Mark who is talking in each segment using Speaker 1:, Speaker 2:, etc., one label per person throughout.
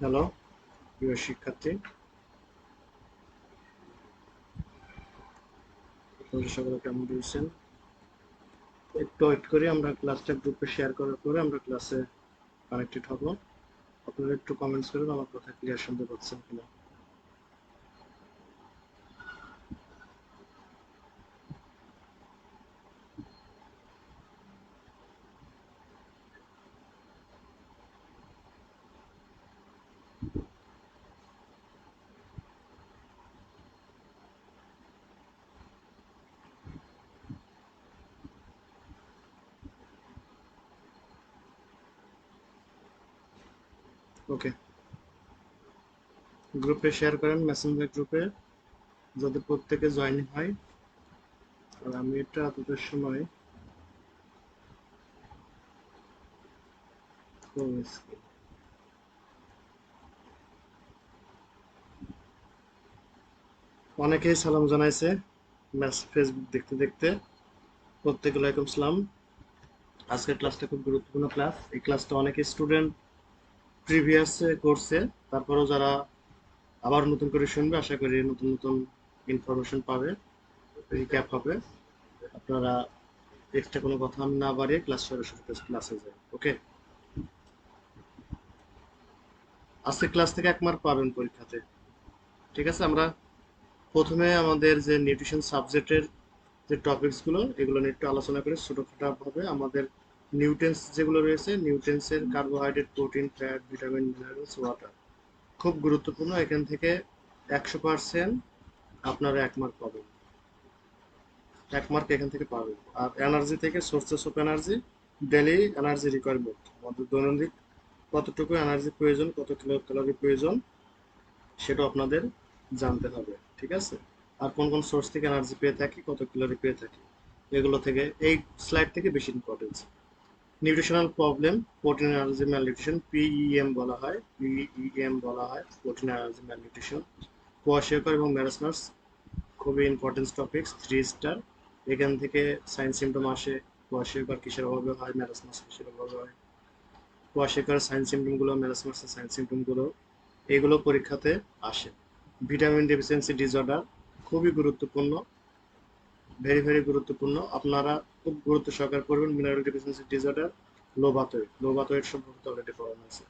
Speaker 1: Hello প্রিয় শিক্ষার্থী, আপনারা সকলে কেমন রয়েছেন? একটু ওয়েট করি, আমরা ক্লাসটা গ্রুপে শেয়ার করার পরে আমরা ক্লাসে কানেক্টেড হব। আপনারা একটু কমেন্টস করুন আমার কথা ক্লিয়ার শুনতে পাচ্ছেন কিনা। ওকে, গ্রুপে শেয়ার করেন, মেসেঞ্জার গ্রুপে, যাতে প্রত্যেকে জয়েন হয়। আর আমি এটা আপনাদের সময় অনেকেই সালাম জানাইছে ফেসবুক দেখতে দেখতে। প্রত্যেকে ওয়ালাইকুম সালাম। আজকের ক্লাসটা খুব গুরুত্বপূর্ণ ক্লাস। এই ক্লাসটা অনেক স্টুডেন্ট প্রিভিয়াস করছে, তারপরেও যারা আবার নতুন করে শুনবে, আশা করি নতুন নতুন ইনফরমেশন পাবে, রিক্যাপ হবে। আপনারা এক্সট্রা কোনো কথা না বাড়িয়ে ক্লাস সরাসরি ক্লাসে যায়। ওকে, আজকে ক্লাস থেকে 1 মার্ক পাবেন পরীক্ষাতে। ঠিক আছে, আমরা প্রথমে আমাদের যে নিউট্রিশন সাবজেক্টের যে টপিকসগুলো, এগুলো নিয়ে একটু আলোচনা করে ছোটখাটোভাবে আমাদের নিউট্রেন্স যেগুলো রয়েছে, নিউট্রেন্সের carbohydrate, protein, fat, vitamin, minerals, water খুব গুরুত্বপূর্ণ। এখান থেকে 100% আপনারা 1 মার্ক পাবেন। 1 মার্ক এখান থেকে পাবেন। আর এনার্জি থেকে sources of energy, daily energy requirement, আমাদের দৈনন্দিন কতটুকু এনার্জি প্রয়োজন, কত কিলো ক্যালোরি প্রয়োজন, সেটা আপনাদের জানতে হবে। ঠিক আছে, আর কোন কোন সোর্স থেকে এনার্জি পেয়ে থাকি, কত ক্যালোরি পেয়ে থাকি, এগুলো থেকে এই স্লাইড থেকে বেশি importance. Nutritional problem, protein energy malnutrition, PEM বলা হয়, পিইএম বলা হয় প্রোটিন এনার্জি ম্যালনিউট্রিশন। কোয়াশিয়কর এবং ম্যারাসমাস খুবই ইম্পর্টেন্ট টপিকস, 3 স্টার। এখান থেকে সাইন সিমটম আসে, কোয়াশিয়কর কিসের অভাবে হয়, ম্যারাসমাস কিসের অভাবে হয়, কোয়াশিয়কর সাইন সিমটমগুলো, ম্যারাসমাসের সাইন সিমটমগুলো, এগুলো পরীক্ষাতে আসে। ভিটামিন ডেফিসিয়েন্সি ডিসঅর্ডার খুবই গুরুত্বপূর্ণ, ভেরি ভেরি গুরুত্বপূর্ণ। আপনারা খুব গুরুত্ব সহকারে করবেন। মিনারেল ডেফিসিয়েন্সি ডিসঅর্ডার, লো বাত ওয়েট সম্পর্কে অলরেডি পড়ানো আছে।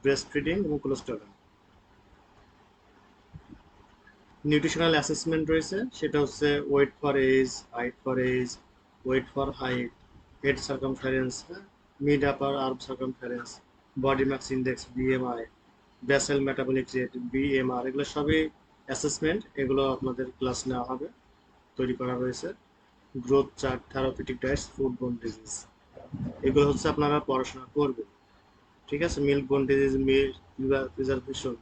Speaker 1: ব্রেস্ট ফিডিং এবং কোলেস্টেরল। নিউট্রিশনাল অ্যাসেসমেন্ট রয়েছে, সেটা হচ্ছে weight for age, height for age, weight for height, head circumference, mid upper arm circumference, body mass index, BMI, basal metabolic rate, BMR, এগুলো সবই assessment. এগুলো আপনাদের ক্লাস নেওয়া হবে, তৈরি করা রয়েছে। Growth chart, therapeutic diets, food borne disease, এগুলো হচ্ছে আপনারা পড়াশোনা করবেন। ঠিক আছে, milk borne disease, milk preservation,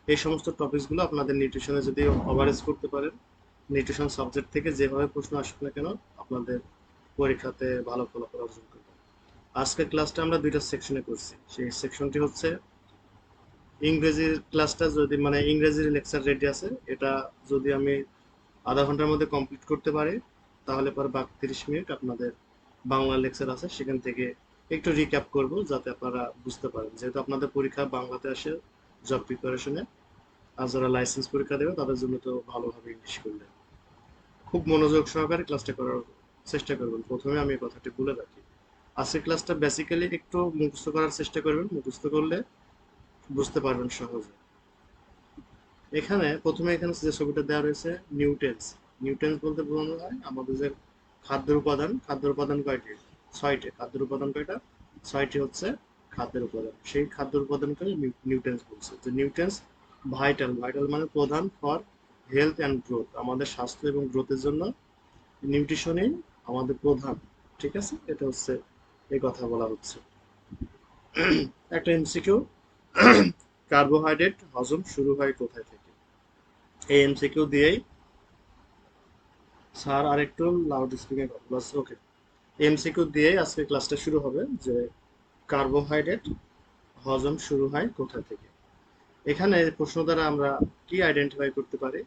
Speaker 1: এই সমস্ত টপিকসগুলো আপনাদের নিউট্রিশনে যদি কভারেজ করতে পারেন, নিউট্রিশন সাবজেক্ট থেকে যেভাবে প্রশ্ন আসুক না কেন, আপনাদের পরীক্ষাতে ভালো ফলাফল অর্জন করবে। আজকের ক্লাসটা আমরা 2টা সেকশনে করছি। সেই সেকশনটি হচ্ছে ইংরেজির ক্লাসটা, যদি মানে ইংরেজির লেকচার রেডি আছে, এটা যদি আমি আধা ঘন্টার মধ্যে কমপ্লিট করতে পারি, তাহলে পর বাকি 30 মিনিট আপনাদের বাংলা লেকচার আছে, সেখান থেকে একটু রিক্যাপ করব, যাতে আপনারা বুঝতে পারেন, যেহেতু আপনাদের পরীক্ষা বাংলাতে আসে জব প্রিপারেশনে। আর যারা লাইসেন্স পরীক্ষা দেবে তাদের জন্য তো ভালোভাবে ইংলিশ করলে খুব মনোযোগ সহকারে ক্লাসটা করার চেষ্টা করবেন। প্রথমে আমি এই কথাটি বলে রাখি, আজকের ক্লাসটা বেসিক্যালি একটু মুখস্থ করার চেষ্টা করবেন, মুখস্থ করলে বুঝতে পারবেন সহজে। প্রথমে এখানে যে ছবিটা দেওয়া রয়েছে, নিউটেন্স। নিউটেন্স বলতে বোঝানো হয় আমাদের যে খাদ্যের উপাদান। খাদ্যের উপাদান কয়টি? 6টি। খাদ্যের উপাদান কয়টা? 6টি হচ্ছে খাদ্যের উপাদান। সেই খাদ্যের উপাদানকে নিউটেন্স বলছে। যে নিউটেন্স ভাইটাল, ভাইটাল মানে প্রধান ফর হেলথ অ্যান্ড গ্রোথ, আমাদের স্বাস্থ্য এবং গ্রোথের জন্য নিউট্রিশনই আমাদের প্রধান। ঠিক আছে, এটা হচ্ছে এই কথা বলা হচ্ছে। একটা এমসিকিউ, কার্বোহাইড্রেট হজম শুরু হয় কোথায় থেকে? এই এমসিকিউ দিয়েই স্যার আর একটু লাউড স্পিকার বাস। ওকে, এমসিকিউ দিয়েই আজকে ক্লাসটা শুরু হবে, যে কার্বোহাইড্রেট হজম শুরু হয় কোথা থেকে। এখানে প্রশ্ন দ্বারা আমরা কি আইডেন্টিফাই করতে পারি,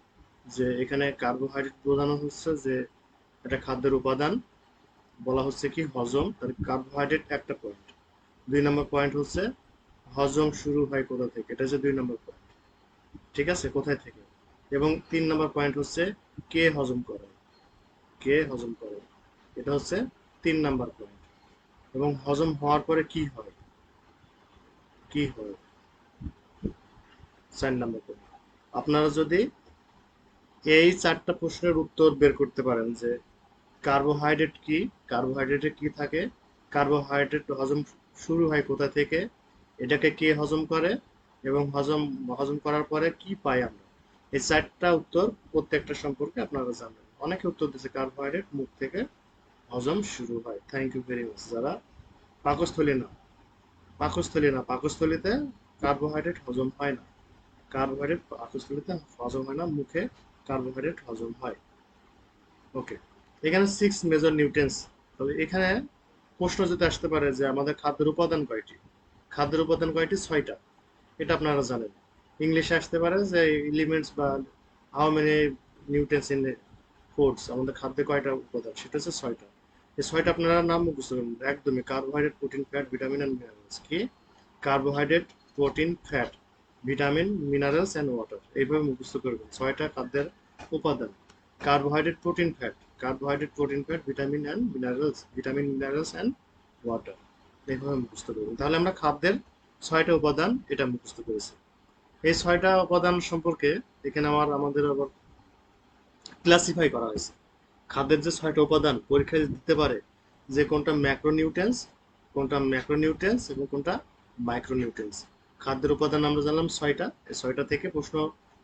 Speaker 1: যে এখানে কার্বোহাইড্রেট বোঝানো হচ্ছে যে এটা খাদ্যের উপাদান, বলা হচ্ছে কি হজম, তাহলে কার্বোহাইড্রেট একটা পয়েন্ট। 2 নম্বর পয়েন্ট হচ্ছে হজম শুরু হয় কোথা থেকে, এটা হচ্ছে 2 নম্বর পয়েন্ট। ঠিক আছে, কোথায় থেকে। এবং 3 নম্বর পয়েন্ট হচ্ছে কে হজম করে, কে হজম করে, এটা হচ্ছে 3 নম্বর পয়েন্ট। এবং হজম হওয়ার পরে কি হয়, কি হয় 4 নম্বর পয়েন্ট। আপনারা যদি এই 4টা প্রশ্নের উত্তর বের করতে পারেন যে কার্বোহাইড্রেট কি, কার্বোহাইড্রেটে কি থাকে, কার্বোহাইড্রেট হজম শুরু হয় কোথা থেকে, এটাকে কে হজম করে, এবং হজম হজম করার পরে কি পাই আমরা, এই 4টা উত্তর প্রত্যেকটা সম্পর্কে আপনারা জানেন। অনেকে উত্তর দিচ্ছে কার্বোহাইড্রেট মুখ থেকে হজম শুরু হয়। Thank you very much. যারা পাকস্থলী না, পাকস্থলী না, পাকস্থলীতে কার্বোহাইড্রেট হজম হয় না, কার্বোহাইড্রেট পাকস্থলীতে হজম হয় না, মুখে কার্বোহাইড্রেট হজম হয়। ওকে, এখানে 6 মেজর নিউট্রিয়েন্টস। তবে এখানে প্রশ্ন যদি আসতে পারে যে আমাদের খাদ্যের উপাদান কয়টি, খাদ্যের উপাদান কয়টি, 6টা। এটা আপনারা জানেন। ইংলিশে আসতে পারে যে এলিমেন্টস বা how many nutrients in foods, আমাদের খাদ্যে কয়টা উপাদান, সেটা হচ্ছে 6টা। এই 6টা আপনারা নাম মুখস্থ করবেন একদমই। Carbohydrate, protein, fat, vitamin and minerals. কি, carbohydrate, protein, fat, vitamin, minerals and water, এইভাবে মুখস্থ করবেন 6টা খাদ্যের উপাদান। Carbohydrate, protein, fat, carbohydrate, protein, fat, vitamin and minerals, vitamin, minerals and water, এইভাবে মুখস্থ করবেন। তাহলে আমরা খাদ্যের 6টা উপাদান এটা মুখস্থ করেছি। এই 6টা উপাদান সম্পর্কে এখানে আমাদের আবার ক্লাসিফাই করা হয়েছে। খাদ্যের যে 6টা উপাদান পরীক্ষায় দিতে পারে যে কোনটা ম্যাক্রোনিউট্রিয়েন্টস, কোনটা ম্যাক্রোনিউট্রিয়েন্টস এবং কোনটা মাইক্রোনিউট্রিয়েন্টস। খাদ্যের উপাদান আমরা জানলাম 6টা। এই 6টা থেকে প্রশ্ন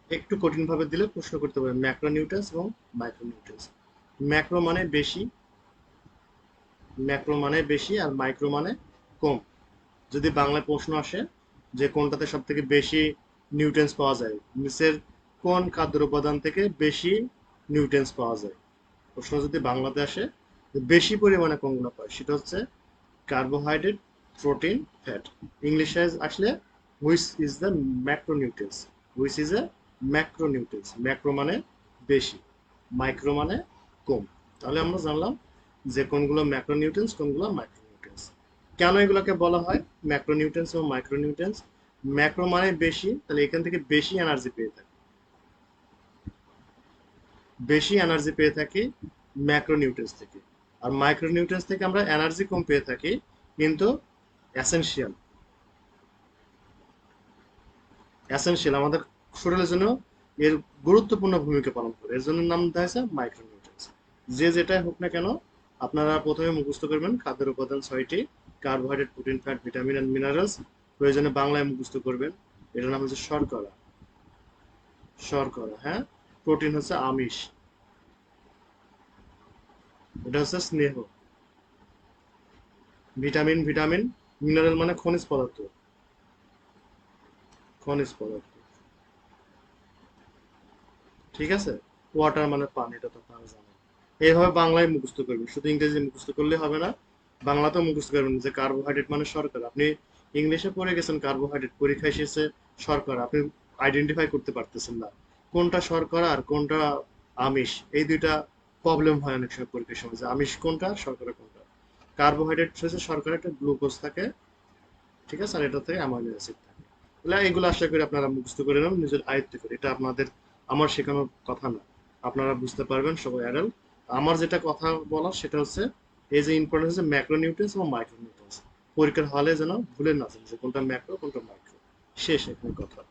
Speaker 1: একটু কঠিনভাবে দিলে প্রশ্ন করতে পারে ম্যাক্রোনিউট্রিয়েন্টস এবং মাইক্রোনিউট্রিয়েন্টস। ম্যাক্রো মানে বেশি, ম্যাক্রো মানে বেশি, আর মাইক্রো মানে কম। যদি বাংলায় প্রশ্ন আসে যে কোনটাতে সব থেকে বেশি নিউট্রিয়েন্টস পাওয়া যায়, নিচের কোন খাদ্যের উপাদান থেকে বেশি নিউট্রিয়েন্টস পাওয়া যায়, প্রশ্ন যদি বাংলাতে আসে বেশি পরিমাণে কোনগুলো পায়, সেটা হচ্ছে কার্বোহাইড্রেট, প্রোটিন, ফ্যাট। ইংলিশে আসলে which is the macronutrients, which is a macronutrients. Macro মানে বেশি, মাইক্রো মানে কম। তাহলে আমরা জানলাম যে কোনগুলো ম্যাক্রোনিউট্রিয়েন্টস, কোনগুলো মাইক্রোনিউট্রিয়েন্টস। কেন এগুলোকে বলা হয় ম্যাক্রোনিউট্রিয়েন্টস এবং মাইক্রোনিউট্রিয়েন্টস? ম্যাক্রো মানে বেশি, তাহলে এখান থেকে বেশি এনার্জি পেয়ে থাকি, বেশি এনার্জি পেয়ে থাকি ম্যাক্রোনিউট্রিয়েন্টস থেকে। আর মাইক্রোনিউট্রিয়েন্টস থেকে আমরা এনার্জি কম পেয়ে থাকি, কিন্তু এসেনশিয়াল, এসেনশিয়াল আমাদের শরীরের জন্য এর গুরুত্বপূর্ণ ভূমিকা পালন করে, এর জন্য নাম দেওয়া হয়েছে মাইক্রোনিউট্রিয়েন্টস। যে যেটাই হোক না কেন আপনারা প্রথমে মুখস্থ করবেন খাদ্যের উপাদান 6টি, carbohydrate, protein, fat, vitamin and minerals. প্রয়োজনে বাংলায় মুখস্থ করবেন। এটার নাম হচ্ছে শর্করা, শর্করা, হ্যাঁ। প্রোটিন হচ্ছে আমিষ, এটা হচ্ছে স্নেহ। ভিটামিন, ভিটামিন, মিনারেল মানে খনিজ পদার্থ, খনিজ পদার্থ, ঠিক আছে। ওয়াটার মানে পানি, এটা তো আপনারা জানেন। এইভাবে বাংলায় মুখস্থ করবেন, শুধু ইংরেজি মুখস্থ করলে হবে না, বাংলাতেও মুখস্থ করবেন যে কার্বোহাইড্রেট মানে শর্করা। আপনি ইংলিশে পড়ে গেছেন কার্বোহাইড্রেট, পরীক্ষা এসেছে শর্করা, আপনি আইডেন্টিফাই করতে পারতেছেন না কোনটা শর্করা আর কোনটা আমিষ। এই দুইটা প্রবলেম হয় অনেক সময় পরীক্ষার সময়, যে আমিষ কোনটা, শর্করা কোনটা। কার্বোহাইড্রেট হচ্ছে শর্করা, একটা গ্লুকোজ থাকে, ঠিক আছে, আর এটা থেকে অ্যামাইনো অ্যাসিড থাকে। তাহলে এগুলো আশা করি আপনারা মুখস্থ করে নেন নিজের আয়ত্তে করে। এটা আপনাদের, আমার শেখানোর কথা না, আপনারা বুঝতে পারবেন সবাই অ্যাডাল্ট। আমার যেটা কথা বলার সেটা হচ্ছে এই যে ইম্পর্টেন্স হচ্ছে ম্যাক্রোনিউট্রিয়েন্টস এবং মাইক্রোনিউট্রিয়েন্টস। পরীক্ষার হলে যেন ভুলে না যান যে কোনটা ম্যাক্রো কোনটা মাইক্রো। শেষ এখানে কথা।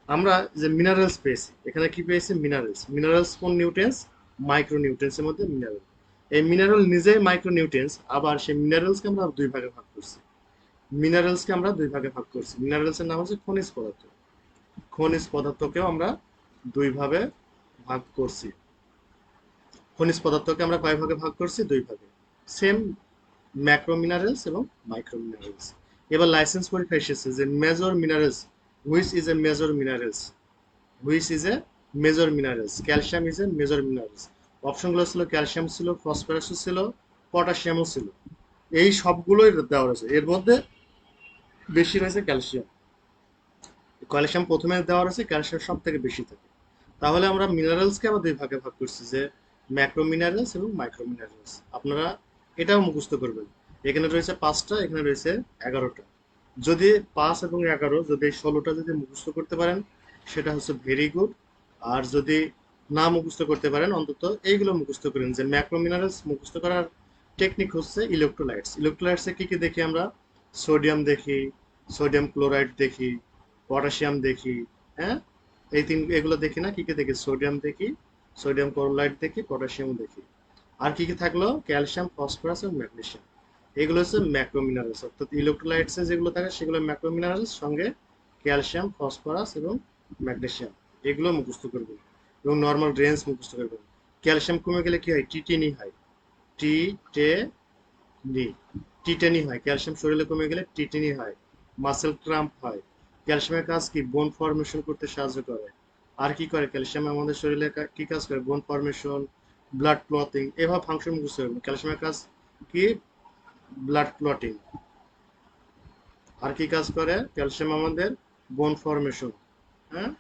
Speaker 1: আমরা যে মিনারেলস পেয়েছি, এখানে কি পেয়েছি, মিনারেলস। মিনারেলস কোন নিউট্রিয়েন্টস, মাইক্রোনিউট্রিয়েন্টস এর মধ্যে মিনারেল। এই মিনারেল নিজেই মাইক্রোনিউট্রিয়েন্টস, আবার সেই মিনারেলসকে আমরা 2 ভাগে ভাগ করছি। মিনারেলসকে আমরা 2 ভাগে ভাগ করছি। মিনারেলস এর নাম হচ্ছে খনিজ পদার্থ, খনিজ পদার্থকেও আমরা 2 ভাগে ভাগ করছি। খনিজ পদার্থকে আমরা কয় ভাগে ভাগ করছি, 2 ভাগে। সেম ম্যাক্রো মিনারেলস এবং মাইক্রো মিনারেলস। এবার লাইসেন্স পরীক্ষা এসেছে যে major minerals, which is a major minerals, which is a major minerals. Calcium is a major minerals. অপশনগুলো ছিল ক্যালসিয়াম ছিল, ফসফরাসও ছিল, পটাশিয়ামও ছিল। এই সবগুলোই দেওয়া রয়েছে, এর মধ্যে বেশি রয়েছে ক্যালসিয়াম। ক্যালসিয়াম প্রথমে দেওয়া রয়েছে, ক্যালসিয়াম সব থেকে বেশি থাকে। তাহলে আমরা মিনারেলসকে আবার 2 ভাগে ভাগ করছি, যে ম্যাক্রো মিনারেলস এবং মাইক্রো মিনারেলস। আপনারা এটাও মুখস্থ করবেন। এখানে রয়েছে 5টা, এখানে রয়েছে 11টা। যদি 5 এবং 11 যদি এই 16টা যদি মুখস্থ করতে পারেন সেটা হচ্ছে ভেরি গুড। আর যদি না মুখস্থ করতে পারেন অন্তত এইগুলো মুখস্থ করেন যে ম্যাক্রো মিনারেলস মুখস্থ করার টেকনিক হচ্ছে ইলেকট্রোলাইটস। ইলেকট্রোলাইটসে কি কি দেখি আমরা? সোডিয়াম দেখি, সোডিয়াম ক্লোরাইড দেখি, পটাশিয়াম দেখি, হ্যাঁ, এগুলো দেখি না? কি কি দেখি? সোডিয়াম দেখি, সোডিয়াম ক্লোরাইড দেখি, পটাশিয়াম দেখি। আর কি কি থাকলো? ক্যালসিয়াম, ফসফরাস এবং ম্যাগনেসিয়াম। এগুলো হচ্ছে ম্যাক্রো মিনারেলস, অর্থাৎ ইলেকট্রোলাইটসে যেগুলো থাকে সেগুলো ম্যাক্রো মিনারেলস, সঙ্গে ক্যালসিয়াম, ফসফরাস এবং ম্যাগনেসিয়াম, এগুলো মুখস্থ করবেন এবং নর্মাল রেঞ্জ মুখস্থ করবেন। ক্যালসিয়াম কমে গেলে কি হয়? টিটেনি হয়, টি টে নি, টিটেনি হয়। ক্যালসিয়াম শরীরে কমে গেলে টিটেনি হয়, মাসেল ক্রাম্প হয়। ক্যালসিয়ামের কাজ কি? বোন ফর্মেশন করতে সাহায্য করে। আর কি করে ক্যালসিয়াম আমাদের শরীরে? কি কাজ করে? বোন ফর্মেশন, ব্লাড ক্লটিং, এভাবে ফাংশন বুঝতে হবে। ক্যালসিয়ামের কাজ কি? Blood clotting. আর কি কাজ করে ক্যালসিয়াম? আমাদের বোন ফর্মেশন, হ্যাঁ।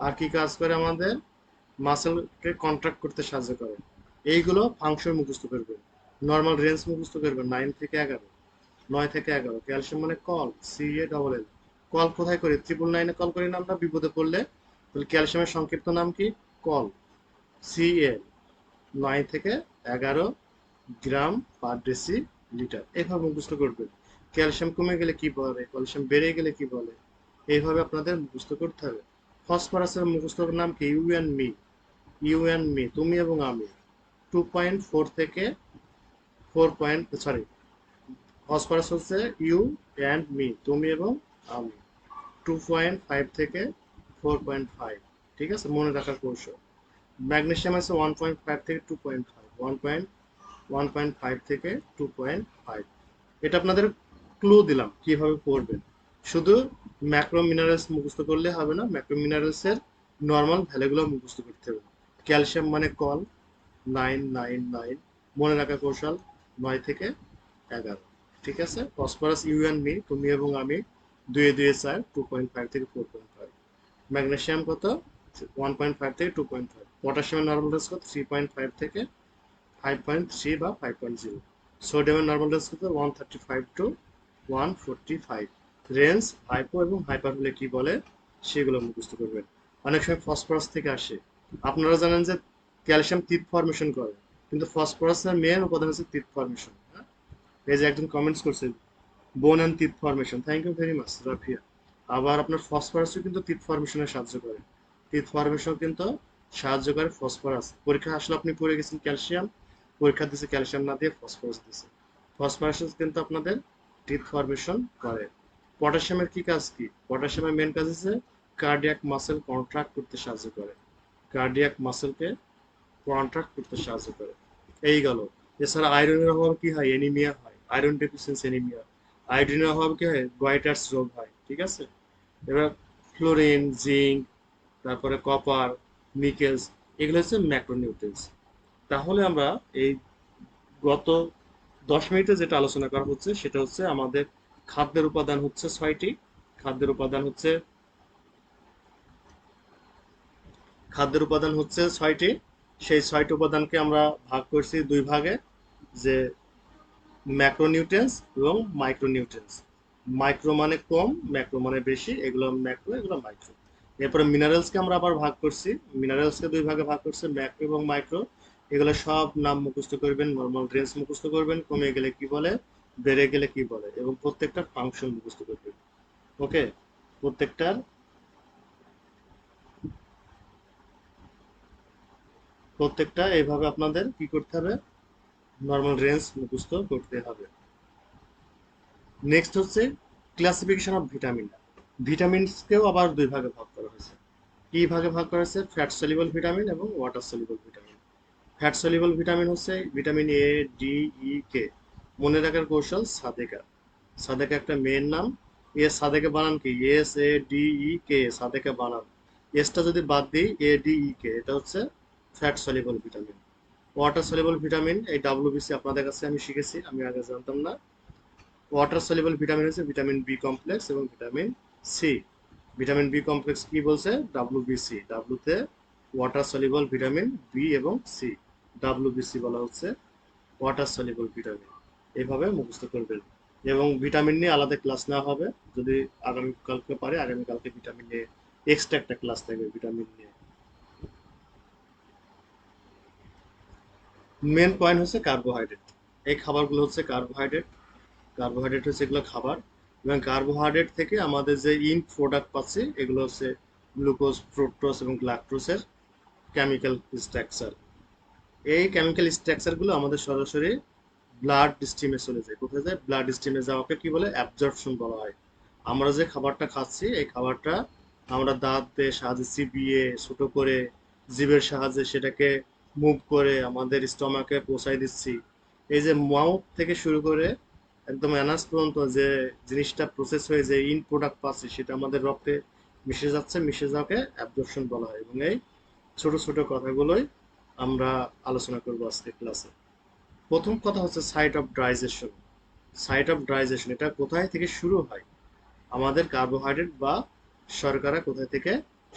Speaker 1: আর কি কাজ করে? আমাদের মাসেলকে কন্ট্রাক্ট করতে সাহায্য করে। এইগুলো ফাংশন মুখস্থ করবেন। নর্মাল রেঞ্জ মুখস্থ করবেন 9 থেকে 11, 9 থেকে 11। ক্যালসিয়াম মানে কল, CaL। কল কোথায় করি? 999-এ কল করি না আমরা বিপদে পড়লে? তাহলে ক্যালসিয়ামের সংক্ষিপ্ত নাম কি? Call, Cl। 9 থেকে 11 গ্রাম পার ডেসি লিটার, এভাবে মুখস্থ করবেন। ক্যালসিয়াম কমে গেলে কি বলে, ক্যালসিয়াম বেড়ে গেলে কি বলে, এইভাবে আপনাদের মুখস্থ করতে হবে। ফসফরাসের মুখস্থ নাম কি? You and me, you and me, তুমি এবং আমি। 2.4 থেকে 4 ফসফরাস হচ্ছে ইউ অ্যান্ড মি, তুমি এবং আমি। 2.5 থেকে 4.5, ঠিক আছে, মনে রাখার কৌশল। ম্যাগনেসিয়াম আছে 1.5 থেকে 2.5, 1.5 থেকে 2.5। এটা আপনাদের ক্লু দিলাম কিভাবে পড়বেন। শুধু ম্যাক্রো মিনারেলস মুখস্থ করলে হবে না, ম্যাক্রো মিনারেলস এর নর্মাল ভ্যালুগুলো মুখস্থ করতে হবে। ক্যালসিয়াম মানে কল, 999, মনে রাখা কৌশল 9 থেকে 11, ঠিক আছে। ফসফরাস ইউ অ্যান্ড মি, তুমি এবং আমি, 2 2 4, 2.5 থেকে 4.5। ম্যাগনেসিয়াম কত? 1.5 থেকে 2.5। পটাশিয়ামের নর্মাল রেঞ্জ কত? 3.5 থেকে 5.3 বা 5.0। সোডিয়ামের নর্মাল রেঞ্জ কত? 135 টু 145। রেঞ্জ হাইপো এবং হাইপার হলে কি বলে সেগুলো মুখস্থ করবেন। অনেক সময় ফসফরাস থেকে আসে। আপনারা জানেন যে ক্যালসিয়াম টিথ ফর্মেশন করে, কিন্তু ফসফরাসের মেন উপাদান হচ্ছে টিথ ফর্মেশন। এই যে একজন কমেন্টস করছে, bone and teeth formation, thank you very much Rafiya. আবার আপনার ফসফরাসও কিন্তু টিথ ফর্মেশনে সাহায্য করে, টিথ ফর্মেশন কিন্তু সাহায্য করে ফসফরাস। পরীক্ষা আসলে আপনি পড়ে গেছেন ক্যালসিয়াম, পরীক্ষা দিচ্ছে ক্যালসিয়াম না দিয়ে ফসফরাস দিচ্ছে। ফসফরাস কিন্তু আপনাদের টিথ ফর্মেশন করে। পটাশিয়ামের কি কাজ? কি পটাশিয়ামের মেন কাজ হচ্ছে কার্ডিয়াক মাসেল কন্ট্রাক্ট করতে সাহায্য করে, কার্ডিয়াক মাসেলকে কন্ট্রাক্ট করতে সাহায্য করে। এই গেল। এছাড়া আয়রনের অভাবে কি হয়? এনিমিয়া হয়, আয়রন ডেফিসিয়েন্সি এনিমিয়া। আয়োডিনের অভাবে কি হয়? গয়টার্স রোগ হয়, ঠিক আছে। এবার ফ্লোরিন, জিঙ্ক, তারপরে কপার, নিকেলস, এগুলো হচ্ছে ম্যাক্রোনিউট্রিয়েন্টস। তাহলে আমরা এই গত 10 মিনিটে যেটা আলোচনা করা হচ্ছে সেটা হচ্ছে আমাদের খাদ্যের উপাদান হচ্ছে 6টি। খাদ্যের উপাদান হচ্ছে খাদ্যের উপাদান হচ্ছে 6টি। সেই 6টি উপাদানকে আমরা ভাগ করছি 2 ভাগে, যে ম্যাক্রোনিউট্রিয়েন্টস এবং মাইক্রোনিউট্রিয়েন্টস। মাইক্রো মানে কম, ম্যাক্রো মানে বেশি, এগুলো ম্যাক্রো, এগুলো মাইক্রো। এরপরে মিনারেলসকে আমরা আবার ভাগ করছি, মিনারেলসকে 2 ভাগে ভাগ করছি, ম্যাক্রো এবং মাইক্রো। এগুলো সব নাম মুখস্থ করবেন, নর্মাল রেঞ্জ মুখস্থ করবেন, কমে গেলে কি বলে, বেড়ে গেলে কি বলে, এবং প্রত্যেকটার ফাংশন মুখস্থ করবেন। ওকে, প্রত্যেকটার প্রত্যেকটা এইভাবে আপনাদের কি করতে হবে? নর্মাল রেঞ্জ মুখস্থ করতে হবে। নেক্সট হচ্ছে ক্লাসিফিকেশন অফ ভিটামিন। ভিটামিনসকেও আবার 2 ভাগে ভাগ করা হয়েছে। কি ভাগে ভাগ করা হয়েছে? ফ্যাট সলিবল ভিটামিন এবং water soluble vitamin. Fat soluble vitamin হচ্ছে vitamin A, D, E, K। মনে রাখার কৌশল সাদেকা, সাদেকা একটা মেয়ের নাম। সাদেকা বানান কি? SADEK, সাদেকা বানান। এসটা যদি বাদ দিই, ADEK, এটা হচ্ছে fat soluble vitamin. Water soluble vitamin, এই WBC আপনাদের কাছে আমি শিখেছি, আমি আগে জানতাম না। ওয়াটার সলিবল ভিটামিন হচ্ছে ভিটামিন বি কমপ্লেক্স এবং vitamin C. Vitamin B complex কি বলছে? WBC। ডাব্লুতে ওয়াটার সলিবল ভিটামিন বি এবং সি, WBC বলা হচ্ছে ওয়াটার সলিবল ভিটামিন। এভাবে মুখস্থ করবেন। এবং ভিটামিন নিয়ে আলাদা ক্লাস নেওয়া হবে। যদি আগামীকালকে পারে, আগামীকালকে ভিটামিন নিয়ে এক্সট্রা একটা ক্লাস থাকবে ভিটামিন নিয়ে। মেন পয়েন্ট হচ্ছে কার্বোহাইড্রেট। এই খাবারগুলো হচ্ছে কার্বোহাইড্রেট। কার্বোহাইড্রেট হচ্ছে এগুলো খাবার, এবং কার্বোহাইড্রেট থেকে আমাদের যে প্রোডাক্ট পাচ্ছি এগুলো হচ্ছে গ্লুকোজ, ফ্রুক্টোজ এবং গ্লাকটোজের কেমিক্যাল স্ট্রাকচার। এই কেমিক্যাল স্ট্রাকচারগুলো আমাদের সরাসরি ব্লাড স্ট্রিমে চলে যায়। কোথায় যায়? ব্লাড স্ট্রিমে যাওয়াকে কি বলে? অ্যাবজর্পশন বলা হয়। আমরা যে খাবারটা খাচ্ছি এই খাবারটা আমরা দাঁতের সাহায্যে চিবিয়ে ছোট করে জিভের সাহায্যে সেটাকে মুভ করে আমাদের স্টমাকে পৌঁছাই দিচ্ছি। এই যে মাউথ থেকে শুরু করে একদম অ্যানাস পর্যন্ত যে জিনিসটা প্রসেস হয়ে যে প্রোডাক্ট পাচ্ছি সেটা আমাদের রক্তে মিশে যাচ্ছে, মিশে যাওয়াকে অ্যাবজর্পশন বলা হয়। এবং এই ছোট ছোট কথাগুলোই আমরা আলোচনা করবো আজকে ক্লাসে। প্রথম কথা হচ্ছে site of digestion. Site of digestion এটা কোথায় থেকে শুরু হয়? আমাদের কার্বোহাইড্রেট বা শর্করা কোথায় থেকে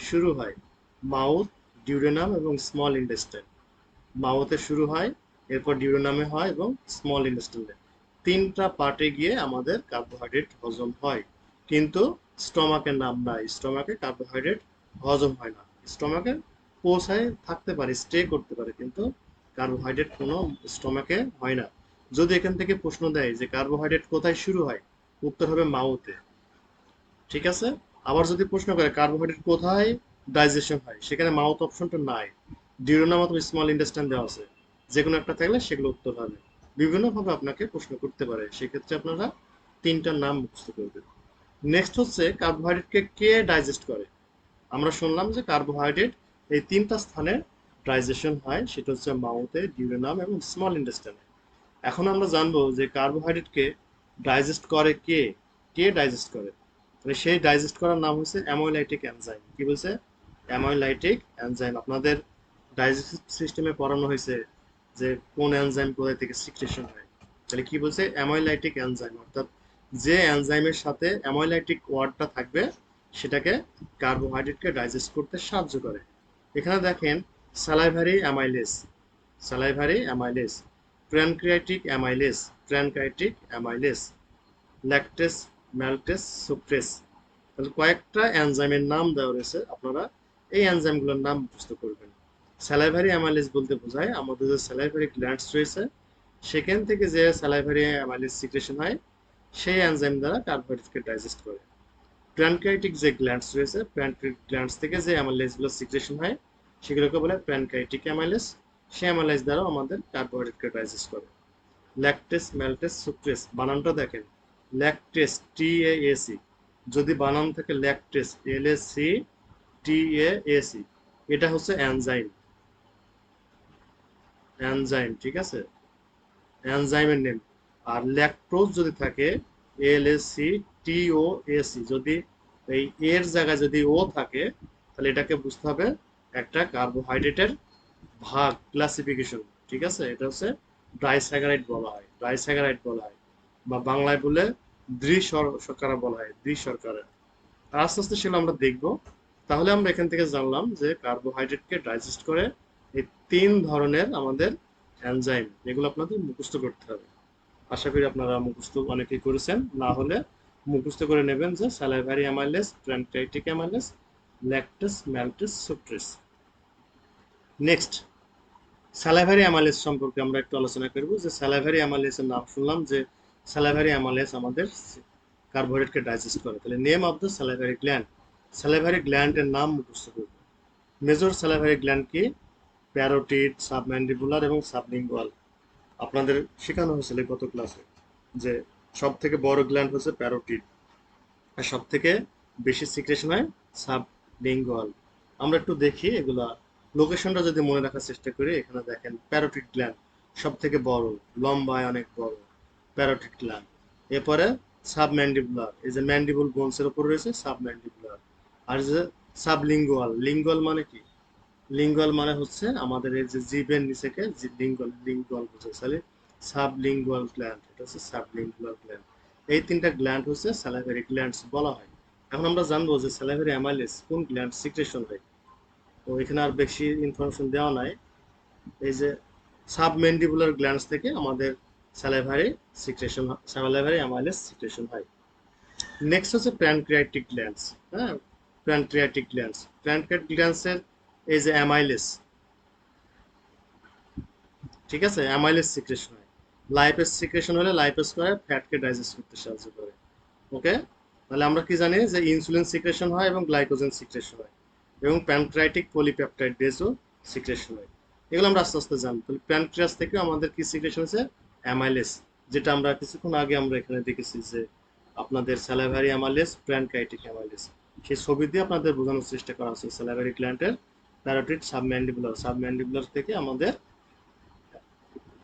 Speaker 1: শুরু হয়? মাউথ, ডিউডেনাম এবং স্মল ইন্টেস্টাইন। মাউথে শুরু হয়, এরপর ডিউডেনামে হয় এবং স্মল ইন্টেস্টাইনে। তিনটা পার্টে গিয়ে আমাদের কার্বোহাইড্রেট হজম হয়। কিন্তু স্টমাকের নাম নাই, স্টমাকে কার্বোহাইড্রেট হজম হয় না। স্টমাকে পৌঁছায় থাকতে পারে, স্টে করতে পারে, কিন্তু কার্বোহাইড্রেট কোনো স্টমাকে হয় না। যদি এখান থেকে প্রশ্ন দেয় যে কার্বোহাইড্রেট কোথায় শুরু হয়, উত্তর হবে মাউথে। ঠিক আছে? আবার যদি প্রশ্ন করে কার্বোহাইড্রেট কোথায় ডাইজেশন হয়, সেখানে মাউথ অপশনটা নাই, ডিউরোনাম অথবা স্মল ইন্টেস্টাইন দেওয়া আছে। যে কোনো একটা থাকলে সেগুলো উত্তর হবে। বিভিন্নভাবে আপনাকে প্রশ্ন করতে পারে, সেক্ষেত্রে আপনারা তিনটার নাম মুখস্থ করবেন। নেক্সট হচ্ছে কার্বোহাইড্রেটকে কে ডাইজেস্ট করে? আমরা শুনলাম যে কার্বোহাইড্রেট এই তিনটা স্থানে ডাইজেশন হয়, সেটা হচ্ছে মাউথে, ডিউরোনাম এবং স্মল ইন্টেস্টাইনে। এখন আমরা জানবো যে কার্বোহাইড্রেটকে ডাইজেস্ট করে কে। কে ডাইজেস্ট করে? তাহলে সেই ডাইজেস্ট করার নাম হচ্ছে অ্যামাইলাইটিক এনজাইম। কি বলছে? অ্যামাইলাইটিক এনজাইম। আপনাদের ডাইজেস্টিভ সিস্টেমে পড়ানো হয়েছে যে কোন এনজাইম কোথা থেকে সিক্রেশন হয়। তাহলে কি বলছে? অ্যামাইলাইটিক এনজাইম, অর্থাৎ যে এনজাইমের সাথে অ্যামাইলাইটিক ওয়ার্ডটা থাকবে সেটাকে কার্বোহাইড্রেটকে ডাইজেস্ট করতে সাহায্য করে। এখানে দেখেন salivary amylase, salivary amylase, pancreatic amylase, pancreatic amylase, lactase, maltase, sucrase. তাহলে কয়েকটা এনজাইমের নাম দেওয়া রয়েছে, আপনারা এই এনজাইমগুলোর নাম মুখস্থ করবেন। স্যালাইভারি অ্যামাইলেজ বলতে বোঝায় আমাদের যে স্যালাইভারি গ্ল্যান্ডস রয়েছে সেখান থেকে যে স্যালাইভারি অ্যামাইলেজ সিক্রেশন হয় সেই এনজাইম দ্বারা কার্বোহাইড্রেটকে ডাইজেস্ট করে। প্যানক্রিয়াটিক যে গ্ল্যান্ডস রয়েছে, প্যানক্রিয়াটিক গ্ল্যান্ডস থেকে যে অ্যামাইলেজগুলো সিক্রেশন হয় সেগুলোকে বলে প্যানক্রিয়াটিক অ্যামাইলেজ। সেই অ্যামাইলেজ দ্বারা আমাদের কার্বোহাইড্রেটকে ডাইজেস্ট করে। ল্যাকটেস, ম্যালটেস, সুক্রেস, বানানটা দেখেন। ল্যাকটেস, TAAC, যদি বানান থাকে ল্যাকটেস, LACTAAC, এটা হচ্ছে এনজাইম। এনজাইম, ঠিক আছে, এনজাইমের নেম। আর ল্যাকটোজ যদি থাকে LACTOAC, যদি এই এর জায়গায় যদি ও থাকে তাহলে এটাকে বুঝতে হবে একটা কার্বোহাইড্রেটের ভাগ, ক্লাসিফিকেশন। ঠিক আছে? এটা হচ্ছে ডাইস্যাকারাইড বলা হয়, ডাইস্যাকারাইড বলা হয়, বা বাংলায় বলে শর্করা বলা হয়, শর্করা। আস্তে আস্তে সেগুলো আমরা দেখব। তাহলে আমরা এখান থেকে জানলাম যে কার্বোহাইড্রেটকে ডাইজেস্ট করে এই তিন ধরনের আমাদের এনজাইম, এগুলো আপনাদের মুখস্থ করতে হবে। আশা করি আপনারা মুখস্থ অনেকেই করেছেন, না হলে মুখস্থ করে নেবেন যে salivary amylase, pancreatic amylase, lactase, maltase, sucrase. Next, salivary amylase সম্পর্কে আমরা একটু আলোচনা করব। যে স্যালাইভারি অ্যামাইলেজের নাম শুনলাম যে স্যালাইভারি অ্যামাইলেজ আমাদের কার্বোহাইড্রেটকে ডাইজেস্ট করে। তাহলে name of the salivary gland, salivary গ্ল্যান্ডের নাম মুখস্থ করব। মেজর স্যালাইভারি গ্ল্যান্ড কি? প্যারোটিড, সাবম্যান্ডিবুলার এবং সাবলিঙ্গুয়াল। আপনাদের শেখানো হয়েছিল গত ক্লাসে যে সব থেকে বড় গ্ল্যান্ড হচ্ছে প্যারোটিড, আর সব থেকে বেশি সিক্রেশন হয় সাবলিঙ্গুয়াল। আমরা একটু দেখি এগুলা লোকেশনটা যদি মনে রাখার চেষ্টা করি। এখানে দেখেন প্যারোটিড গ্ল্যান্ড সব থেকে বড়, লম্বায় অনেক বড় প্যারোটিড গ্ল্যান্ড। এরপরে সাবম্যান্ডিবুলার, এই যে ম্যান্ডিবুল বোনসের উপর রয়েছে সাবম্যান্ডিবুলার। আর যে সাবলিঙ্গুয়াল, লিঙ্গুয়াল মানে কি? লিঙ্গুয়াল মানে হচ্ছে আমাদের এই যে জিভের নিচেকে লিঙ্গুয়াল, লিঙ্গুয়াল বোঝায়। তাহলে সাবলিঙ্গুয়াল গ্ল্যান্ড, এটা হচ্ছে সাবলিঙ্গুয়াল গ্ল্যান্ড। এই তিনটা গ্ল্যান্ড হচ্ছে স্যালাইভারি গ্ল্যান্ডস বলা হয়। এখন আমরা জানবো যে স্যালাইভারি অ্যামাইলেজ কোন গ্ল্যান্ড সিক্রেশন হয়। তো এখানে আর বেশি ইনফরমেশন দেওয়া নাই। এই যে সাবম্যান্ডিবুলার গ্ল্যান্ডস থেকে আমাদের স্যালাইভারি অ্যামাইলেজ সিক্রেশন হয়। নেক্সট হচ্ছে প্যানক্রিয়াটিক গ্ল্যান্ডস। হ্যাঁ, প্যানক্রিয়াটিক গ্ল্যান্ডসের এই যে অ্যামাইলেজ, ঠিক আছে, অ্যামাইলেজ সিক্রেশন হয়। লাইপেজ সিক্রেশন হলে লাইপেজ করে ফ্যাটকে ডাইজেস্ট করতে সাহায্য করে। ওকে, তাহলে আমরা কি জানি যে ইনসুলিন সিক্রেশন হয় এবং গ্লাইকোজেন সিক্রেশন হয় এবং প্যানক্রিয়াটিক পলিপেপটাইড বেসও সিক্রেশন হয়। এগুলো আমরা আস্তে আস্তে জানবো। তাহলে প্যানক্রিয়াস থেকে আমাদের কি সিক্রেশন হচ্ছে? অ্যামাইলেজ, যেটা আমরা কিছুক্ষণ আগে আমরা এখানে দেখেছি যে আপনাদের স্যালাইভারি অ্যামাইলেজ, প্যানক্রিয়াটিক অ্যামাইলেজ, সেই ছবি দিয়ে আপনাদের বোঝানোর চেষ্টা করা হচ্ছে। স্যালাইভারি গ্ল্যান্ডের প্যারোটিড সাবম্যান্ডিবুলার থেকে আমাদের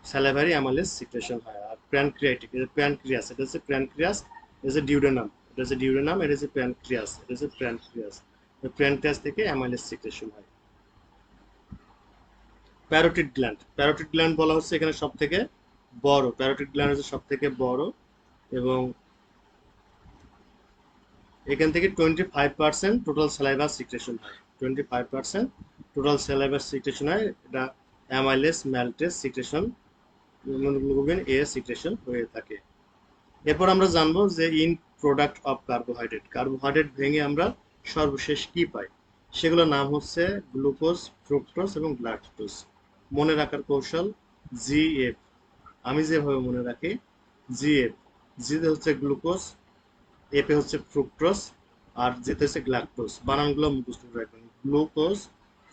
Speaker 1: স্যালাইভারি অ্যামাইলেজ সিক্রেশন হয়। আর প্যানক্রিয়াটিক, প্যানক্রিয়াস, এটা হচ্ছে প্যানক্রিয়াস, এটা হচ্ছে ডিউডেনাম, এটা হচ্ছে ডিউডেনাম, এটা হচ্ছে প্যানক্রিয়াস, এটা হচ্ছে প্যানক্রিয়াস। প্যানক্রিয়াস থেকে অ্যামাইলেজ সিক্রেশন হয়। প্যারোটিড গ্ল্যান্ড বলা হচ্ছে এখানে সব থেকে বড়। প্যারোটিড গ্ল্যান্ড হচ্ছে সব থেকে বড় এবং এখান থেকে 25% টোটাল স্যালাইভার সিক্রেশন হয়। 25% টোটাল স্যালাইভার সিক্রেশন হয়। এটা অ্যামাইলেজ, ম্যালটেজ সিক্রেশন, হিমোগ্লোবিন এ সিক্রেশন হয়ে থাকে। এরপর আমরা জানবো যে end product of carbohydrate, carbohydrate ভেঙে আমরা সর্বশেষ কি পাই, সেগুলোর নাম হচ্ছে গ্লুকোজ, ফ্রুক্টোজ এবং ল্যাকটোজ। মনে রাখার কৌশল জিএফ, আমি যেভাবে মনে রাখি জিএফ, জিতে হচ্ছে গ্লুকোজ, এপে হচ্ছে ফ্রুক্টোজ, আর যেতে হচ্ছে গ্ল্যাকটোজ। বানানগুলো মুখস্থ রাখবেন, গ্লুকোজ,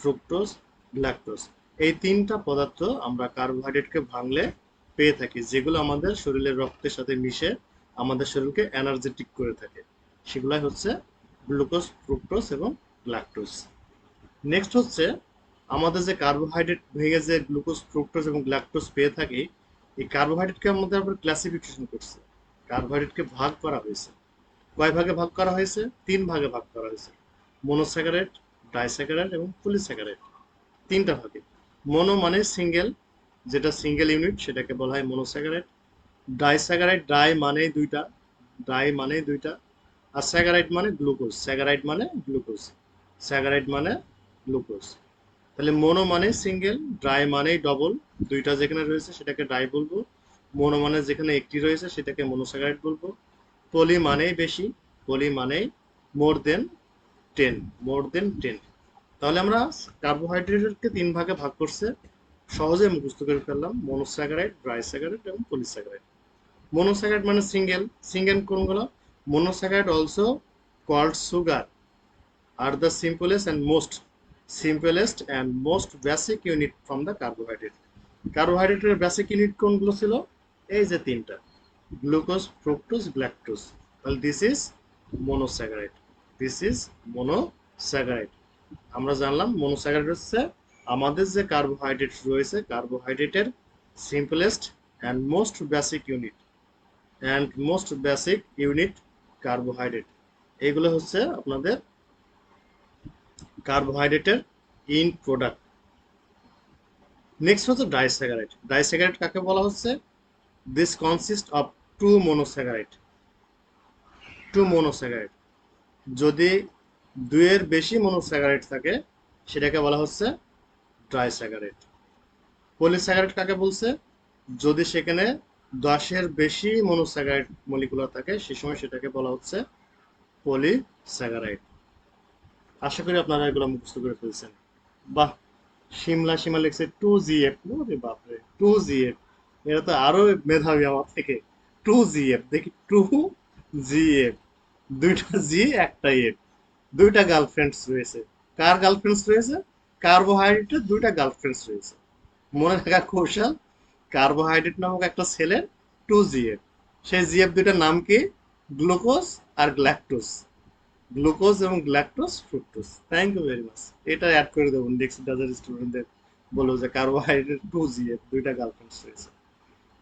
Speaker 1: ফ্রুক্টোজ, গ্ল্যাকটোজ। এই তিনটা পদার্থ আমরা কার্বোহাইড্রেটকে ভাঙলে পেয়ে থাকি, যেগুলো আমাদের শরীরের রক্তের সাথে মিশে আমাদের শরীরকে এনার্জেটিক করে থাকে। সেগুলাই হচ্ছে গ্লুকোজ, ফ্রুক্টোজ এবং গ্ল্যাকটোজ। নেক্সট হচ্ছে আমাদের যে কার্বোহাইড্রেট ভেঙে যে গ্লুকোজ, ফ্রুক্টোজ এবং গ্ল্যাকটোজ পেয়ে থাকি, এই কার্বোহাইড্রেটকে আমাদের আবার ক্লাসিফিকেশন করছে। কার্বোহাইড্রেটকে ভাগ করা হয়েছে। কয় ভাগে ভাগ করা হয়েছে? 3 ভাগে ভাগ করা হয়েছে। মনোস্যাকারাইড, ডাইস্যাকারাইড এবং পলিস্যাকারাইড, 3টা ভাগে। মনো মানে সিঙ্গেল, যেটা সিঙ্গেল ইউনিট সেটাকে বলা হয় মনোস্যাকারাইড। ডাইস্যাকারাইড, ডাই মানে দুইটা, আর স্যাকারাইড মানে গ্লুকোজ, স্যাকারাইড মানে গ্লুকোজ। তাহলে মনো মানে সিঙ্গেল, ড্রাই মানে ডবল, দুইটা যেখানে রয়েছে সেটাকে ডাই বলবো। মনো মানে যেখানে একটি রয়েছে সেটাকে মনোস্যাকারাইড বলবো। পলি মানেই বেশি, পলি মানেই মোর দেন 10। তাহলে আমরা কার্বোহাইড্রেটকে 3 ভাগে ভাগ করছে, সহজে মুখস্থ করে ফেললাম, মনোস্যাকারাইড, ডাইস্যাকারাইড এবং পলিস্যাকারাইড। মনোস্যাকারাইড মানে সিঙ্গেল, কোনগুলো? Monosaccharide also called sugar are the simplest and most basic unit from the carbohydrate. কার্বোহাইড্রেটের বেসিক ইউনিট কোনগুলো ছিল? এই যে 3টা, গ্লুকোজ, ফ্রুক্টোজ, গ্ল্যাকটোজ। তাহলে দিস ইজ মোনোস্যাকারাইড। আমরা জানলাম মনোস্যাকারাইড হচ্ছে আমাদের যে কার্বোহাইড্রেট রয়েছে, কার্বোহাইড্রেটের simplest and most basic unit carbohydrate. এগুলো হচ্ছে আপনাদের কার্বোহাইড্রেটের ইন প্রোডাক্ট। নেক্সট হচ্ছে ডাইস্যাকারাইড। ডাইস্যাকারাইড কাকে বলা হচ্ছে? This consist of two monosaccharide. যদি 2-এর বেশি মোনোস্যাকারাইড থাকে সেটাকে বলা হচ্ছে ট্রাইস্যাকারাইড। পলিস্যাকারাইড কাকে বলছে? যদি সেখানে 10-এর বেশি মোনোস্যাকারাইড মলিকুলার থাকে সে সময় সেটাকে বলা হচ্ছে পলিস্যাকারাইড। আশা করি আপনারা এগুলো মুখস্থ করে ফেলছেন। বাহ, সীমা লিখছে 2GF। ওরে বাপরে, 2GF, এরা তো আরো মেধাবী আমার থেকে। 2GF, দেখি 2GF, 2টা জি, একটা এফ, 2টা গার্লফ্রেন্ডস রয়েছে। কার গার্লফ্রেন্ডস রয়েছে? কার্বোহাইড্রেটের 2টা গার্লফ্রেন্ডস রয়েছে। মনে রাখা কৌশল, কার্বোহাইড্রেট নামক একটা ছেলের 2GF, সেই জিএফ 2টার নাম কি? গ্লুকোজ আর গ্ল্যাকটোজ। গ্লুকোজ এবং galactose, fructose. Thank you very much. এটা অ্যাড করে দেবো নেক্সট ব্যাচের স্টুডেন্টদের, বলবো যে কার্বোহাইড্রেট 2GF, 2টা গার্লফ্রেন্ডস রয়েছে।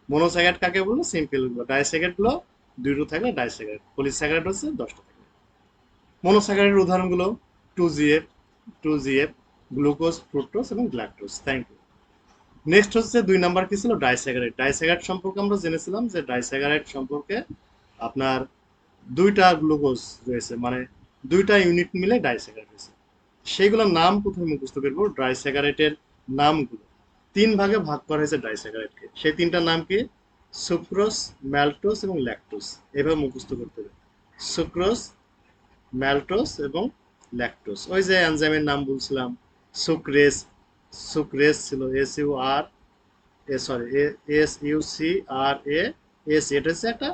Speaker 1: মনোস্যাকারাইড কাকে বলবো? সিম্পল গুলো। ডাইস্যাকারাইড গুলো 2টো থাকলে ডাইস্যাকারাইড, পলিস্যাকারাইড হচ্ছে 10টা থাকলে। মনোস্যাকারাইডের উদাহরণগুলো 2GF, 2GF, গ্লুকোজ, ফ্রুক্টোজ এবং গ্ল্যাকটোজ। Thank you. নেক্সট হচ্ছে 2 নাম্বার কি ছিল? ডাইস্যাকারাইড। ডাইস্যাকারাইড সম্পর্কে আমরা জেনেছিলাম যে ডাইস্যাকারাইড সম্পর্কে আপনার 2টা গ্লুকোজ রয়েছে, মানে 2টা ইউনিট মিলে ডাইস্যাকারাইড হয়েছে। সেইগুলোর নাম কোথায় মুখস্থ করবো? ডাইস্যাকারাইডের নামগুলো 3 ভাগে ভাগ করা হয়েছে ডাইস্যাকারাইডকে। সেই 3টার নাম কি? সুক্রোজ, ম্যালটোজ এবং ল্যাকটোজ। এভাবে মুখস্থ করতে হবে। সুক্রোজ, ম্যালটোজ এবং ল্যাকটোজ। ওই যে এনজাইমের নাম বলছিলাম, সুক্রেস, সুক্রেস ছিল S U R A sorry S U C R A S, এটা হচ্ছে একটা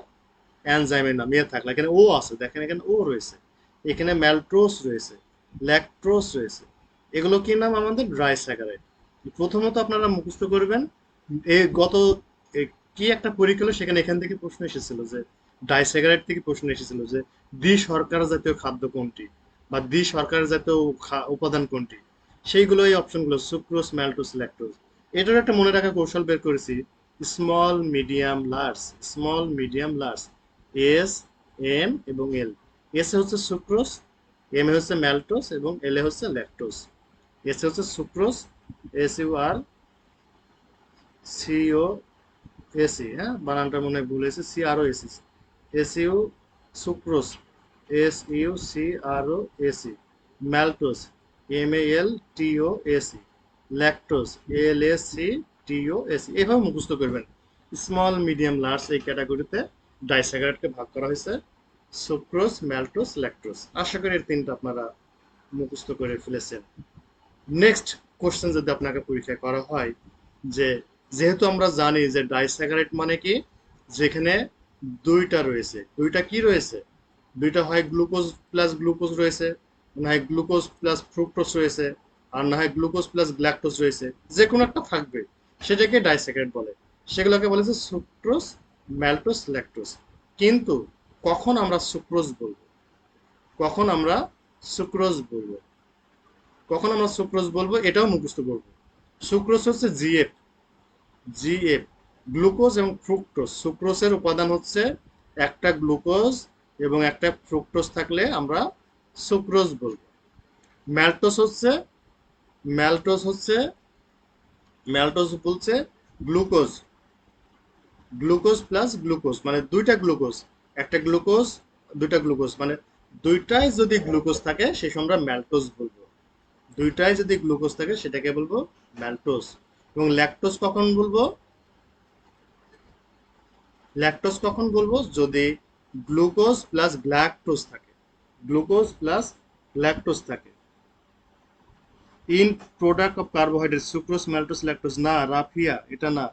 Speaker 1: এনজাইমের নাম। ইয়ে থাকলে এখানে ও আছে, দেখেন এখানে ও রয়েছে, এখানে ম্যালটোজ রয়েছে, ল্যাকটোজ রয়েছে। এগুলো কি নাম? আমাদের ড্রাই স্যাকারাইড। প্রথমত আপনারা মুখস্থ করবেন। এই গত কি একটা পরীক্ষা হলো, সেখানে এখান থেকে প্রশ্ন এসেছিল যে ডাইস্যাকারাইড থেকে প্রশ্ন এসেছিল যে দ্বি শর্করা জাতীয় খাদ্য কোনটি, বা দ্বি শর্করা জাতীয় উপাদান কোনটি। সেইগুলো এই অপশনগুলো সুক্রোজ, ম্যালটোজ, ল্যাকটোজ। এটার একটা মনে রাখা কৌশল বের করেছি, small medium large, small medium large, S, M এবং এল। এস এ হচ্ছে সুক্রোজ, এম এ হচ্ছে ম্যালটোজ এবং এল এ হচ্ছে ল্যাকটোজ। এস এ হচ্ছে sucrose, S U R C O S E, হ্যাঁ বানানটা মনে হয় ভুল হয়েছে, C R O S E, S U sucrose, S U C R O S E, maltose, M A L T O S E, lactose, L A C T O S E. এভাবে মুখস্থ করবেন। Small medium large এই ক্যাটাগরিতে ডাইস্যাকারাইডকে ভাগ করা হয়েছে, সুক্রোজ, ম্যালটোজ, ল্যাকটোজ। আশা করি এর তিনটা আপনারা মুখস্থ করে ফেলেছেন। নেক্সট কোশ্চেন যদি আপনাকে পরীক্ষা করা হয় যে, যেহেতু আমরা জানি যে ডাইস্যাকারাইড মানে কি, যেখানে দুইটা রয়েছে, দুইটা কি রয়েছে, দুইটা হয় গ্লুকোজ প্লাস গ্লুকোজ রয়েছে, না হয় গ্লুকোজ প্লাস ফ্রুক্টোজ রয়েছে, আর না হয় গ্লুকোজ প্লাস গ্ল্যাকটোজ রয়েছে, যে কোনো একটা থাকবে, সেটাকে ডাইস্যাকারাইড বলে। সেগুলোকে বলেছে সুক্রোজ, ম্যালটোজ, ল্যাকটোজ। কিন্তু কখন আমরা সুক্রোজ বলবো, কখন আমরা সুক্রোজ বলবো, কখন আমরা সুক্রোজ বলবো এটাও মুখস্থ করবো। সুক্রোজ হচ্ছে জিএফ, জিএফ, গ্লুকোজ এবং ফ্রুক্টোজ। সুক্রোজের উপাদান হচ্ছে একটা গ্লুকোজ এবং একটা ফ্রুক্টোজ থাকলে আমরা সুক্রোজ বলবো। ম্যালটোজ হচ্ছে, ম্যালটোজ হচ্ছে, ম্যালটোজ বলছে গ্লুকোজ, গ্লুকোজ প্লাস গ্লুকোজ মানে দুইটা গ্লুকোজ, একটা গ্লুকোজ, দুইটা গ্লুকোজ মানে দুইটাই যদি গ্লুকোজ থাকে সেই সময় আমরা ম্যালটোজ বলবো। দুইটাই যদি গ্লুকোজ থাকে সেটাকে বলবো ম্যালটোজ। এবং ল্যাকটোজ কখন বলবো, ল্যাকটোজ কখন বলবো, যদি গ্লুকোজ প্লাস গ্ল্যাকটোজ থাকে, গ্লুকোজ প্লাস ল্যাকটোজ থাকে। In product of carbohydrate, sucrose, maltose, lactose না, রাফিয়া এটা না।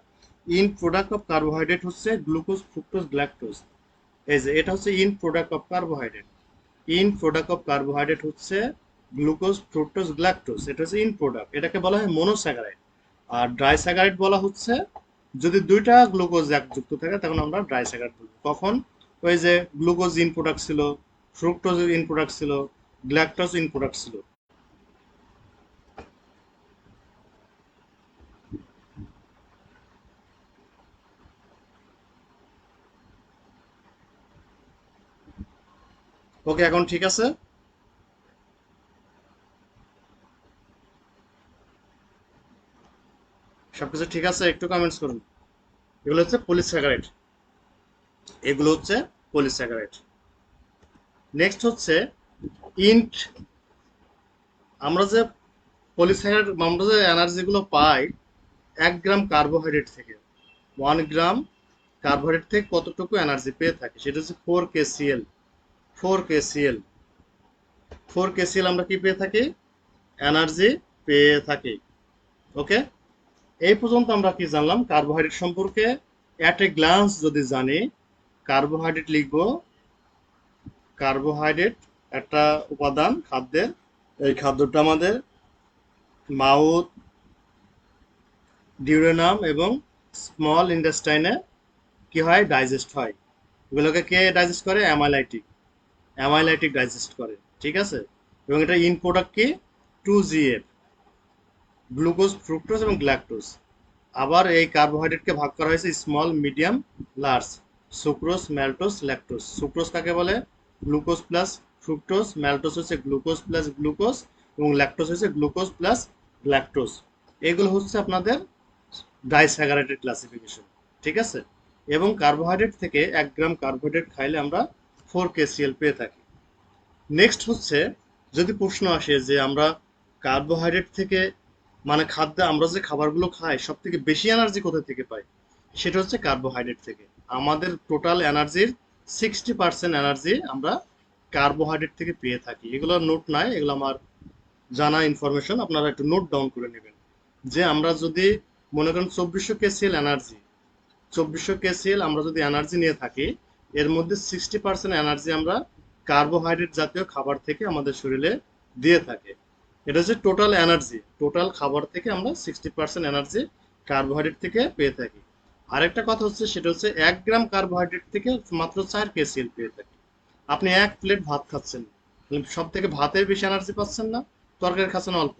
Speaker 1: ইন প্রোডাক্ট অফ কার্বোহাইড্রেট হচ্ছে গ্লুকোজ, ফ্রুক্টোজ, গ্ল্যাকটোজ। এই যে এটা হচ্ছে in product of carbohydrate, in product of carbohydrate হচ্ছে গ্লুকোজ, ফ্রুক্টোজ, গ্ল্যাকটোজ, এটা হচ্ছে ইন প্রোডাক্ট, এটাকে বলা হয় মনোস্যাকারাইড। আর ড্রাইস্যাকারাইড বলা হচ্ছে যদি দুইটা গ্লুকোজ একযুক্ত থাকে তখন আমরা ড্রাইস্যাকারাইড বলবো। কখন? ওই যে গ্লুকোজ ইন প্রোডাক্ট ছিল, ফ্রুক্টোজ ইন প্রোডাক্ট ছিল, গ্ল্যাকটোজ ইন প্রোডাক্ট ছিল। ওকে, এখন ঠিক আছে? সবকিছু ঠিক আছে? একটু কমেন্টস করুন। এগুলো হচ্ছে পলিস্যাকারাইড, এগুলো হচ্ছে পলিস্যাকারাইড। নেক্সট হচ্ছে ইন্ট, আমরা যে পলিস্যাকারাইড, আমরা যে এনার্জিগুলো পাই 1 গ্রাম কার্বোহাইড্রেট থেকে, 1 গ্রাম কার্বোহাইড্রেট থেকে কতটুকু এনার্জি পেয়ে থাকে, সেটা হচ্ছে 4 KCl, 4 KCl, 4 KCl আমরা কি পেয়ে থাকি, এনার্জি পেয়ে থাকি। ওকে, এই পর্যন্ত আমরা কি জানলাম কার্বোহাইড্রেট সম্পর্কে? অ্যাট এ গ্লান্স যদি জানি, কার্বোহাইড্রেট লিখবো, কার্বোহাইড্রেট একটা উপাদান খাদ্যের, এই খাদ্যটা আমাদের মাউথ, ডিউরেনাম এবং স্মল ইন্টেস্টাইনে কি হয়, ডাইজেস্ট হয়। এগুলোকে কে ডাইজেস্ট করে? অ্যামাইলাইটিক, অ্যামাইলাইটিক ডাইজেস্ট করে, ঠিক আছে। এবং এটা ইন প্রোডাক্ট কি, 2GF, গ্লুকোজ, ফ্রুক্টোজ এবং গ্ল্যাকটোজ। আবার এই কার্বোহাইড্রেটকে ভাগ করা হয়েছে small, medium, large, sucrose, maltose, lactose. Sucrose কাকে বলে? গ্লুকোজ প্লাস ফ্রুক্টোজ, ম্যালটোজ হচ্ছে গ্লুকোজ প্লাস গ্লুকোজ এবং ল্যাকটোজ হচ্ছে গ্লুকোজ প্লাস গ্ল্যাকটোজ। এগুলো হচ্ছে আপনাদের ডাইস্যাকারাইডের ক্লাসিফিকেশন, ঠিক আছে। এবং কার্বোহাইড্রেট থেকে 1 গ্রাম কার্বোহাইড্রেট খাইলে আমরা 4 KCl পেয়ে থাকি। নেক্সট হচ্ছে, যদি প্রশ্ন আসে যে আমরা কার্বোহাইড্রেট থেকে, মানে খাদ্য আমরা যে খাবারগুলো খাই সব থেকে বেশি এনার্জি কোথা থেকে পাই, সেটা হচ্ছে কার্বোহাইড্রেট থেকে। আমাদের টোটাল এনার্জির 60% এনার্জি আমরা কার্বোহাইড্রেট থেকে পেয়ে থাকি। এগুলো নোট নাই, এগুলো আমার জানা ইনফরমেশন, আপনারা একটু নোট ডাউন করে নেবেন। যে আমরা যদি মনে করেন 2400 এনার্জি, 2400 আমরা যদি এনার্জি নিয়ে থাকি, এর মধ্যে 60% এনার্জি আমরা কার্বোহাইড্রেট জাতীয় খাবার থেকে আমাদের শরীরে দিয়ে থাকে। এটা হচ্ছে টোটাল এনার্জি, টোটাল খাবার থেকে আমরা 60% এনার্জি কার্বোহাইড্রেট থেকে পেয়ে থাকি। আরেকটা কথা হচ্ছে, সেটা হচ্ছে 1 গ্রাম কার্বোহাইড্রেট থেকে মাত্র 4 KCl পেয়ে থাকি। আপনি 1 প্লেট ভাত খাচ্ছেন, সব থেকে ভাতের বেশি এনার্জি পাচ্ছেন না, তরকারি খাচ্ছেন অল্প,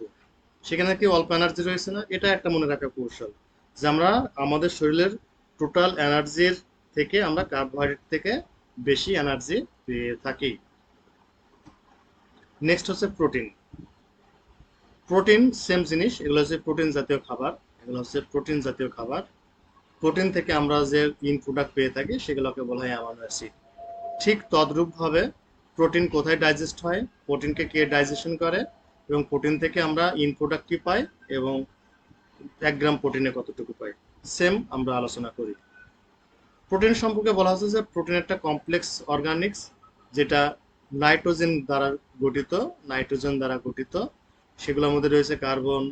Speaker 1: সেখানে কি অল্প এনার্জি রয়েছে না? এটা একটা মনে রাখার কৌশল, যে আমরা আমাদের শরীরের টোটাল এনার্জির থেকে আমরা কার্বোহাইড্রেট থেকে বেশি এনার্জি পেয়ে থাকি। নেক্সট হচ্ছে প্রোটিন। প্রোটিন সেম জিনিস, এগুলো হচ্ছে প্রোটিন জাতীয় খাবার, এগুলো হচ্ছে প্রোটিন জাতীয় খাবার। প্রোটিন থেকে আমরা যে ইন প্রোডাক্ট পেয়ে থাকি সেগুলোকে বলা হয় অ্যামাইনো অ্যাসিড। ঠিক তদ্রূপভাবে প্রোটিন কোথায় ডাইজেস্ট হয়, প্রোটিনকে কে ডাইজেশন করে, এবং প্রোটিন থেকে আমরা ইন প্রোডাক্ট কি পাই, এবং 1 গ্রাম প্রোটিনে কতটুকু পাই, সেম আমরা আলোচনা করি। প্রোটিন সম্পর্কে বলা হচ্ছে যে প্রোটিন একটা কমপ্লেক্স অর্গানিক্স, যেটা নাইট্রোজেন দ্বারা গঠিত, নাইট্রোজেন দ্বারা গঠিত। সেগুলোর মধ্যে রয়েছে কার্বন,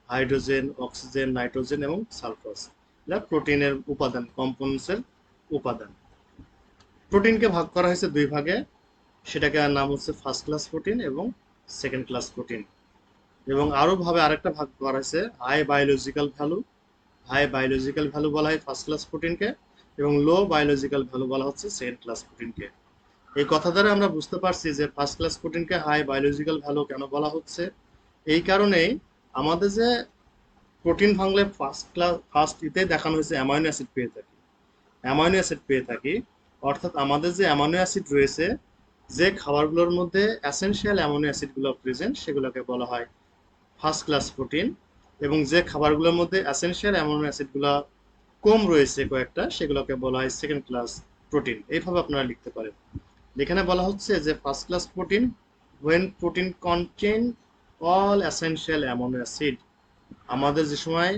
Speaker 1: হাইড্রোজেন, অক্সিজেন, নাইট্রোজেন এবং সালফাস। এটা প্রোটিনের উপাদান, কম্পোনেন্টসের উপাদান। প্রোটিনকে ভাগ করা হয়েছে 2 ভাগে, সেটাকে নাম হচ্ছে ফার্স্ট ক্লাস প্রোটিন এবং সেকেন্ড ক্লাস প্রোটিন। এবং আরো ভাবে আরেকটা ভাগ করা হয়েছে high biological value. High biological value বলা হয় ফার্স্ট ক্লাস প্রোটিনকে, এবং লো বায়োলজিক্যাল ভ্যালু বলা হচ্ছে সেকেন্ড ক্লাস প্রোটিনকে। এই কথা দ্বারা আমরা বুঝতে পারছি যে ফার্স্ট ক্লাস প্রোটিনকে হাই বায়োলজিক্যাল ভ্যালু কেন বলা হচ্ছে। এই কারণেই আমাদের যে প্রোটিন ভাঙলে ফার্স্ট ইতে দেখানো হয়েছে অ্যামাইনো অ্যাসিড পেয়ে থাকি, অ্যামাইনো অ্যাসিড পেয়ে থাকি। অর্থাৎ আমাদের যে অ্যামাইনো অ্যাসিড রয়েছে, যে খাবারগুলোর মধ্যে অ্যাসেনশিয়াল অ্যামাইনো অ্যাসিডগুলো প্রেজেন্ট, সেগুলোকে বলা হয় ফার্স্ট ক্লাস প্রোটিন। এবং যে খাবারগুলোর মধ্যে অ্যাসেনশিয়াল অ্যামাইনো অ্যাসিডগুলো কম রয়েছে কয়েকটা, সেগুলোকে বলা হয় সেকেন্ড ক্লাস প্রোটিন। এইভাবে আপনারা লিখতে পারেন। এখানে বলা হচ্ছে যে first class protein when protein contain all essential amino acid। আমাদের যে সময়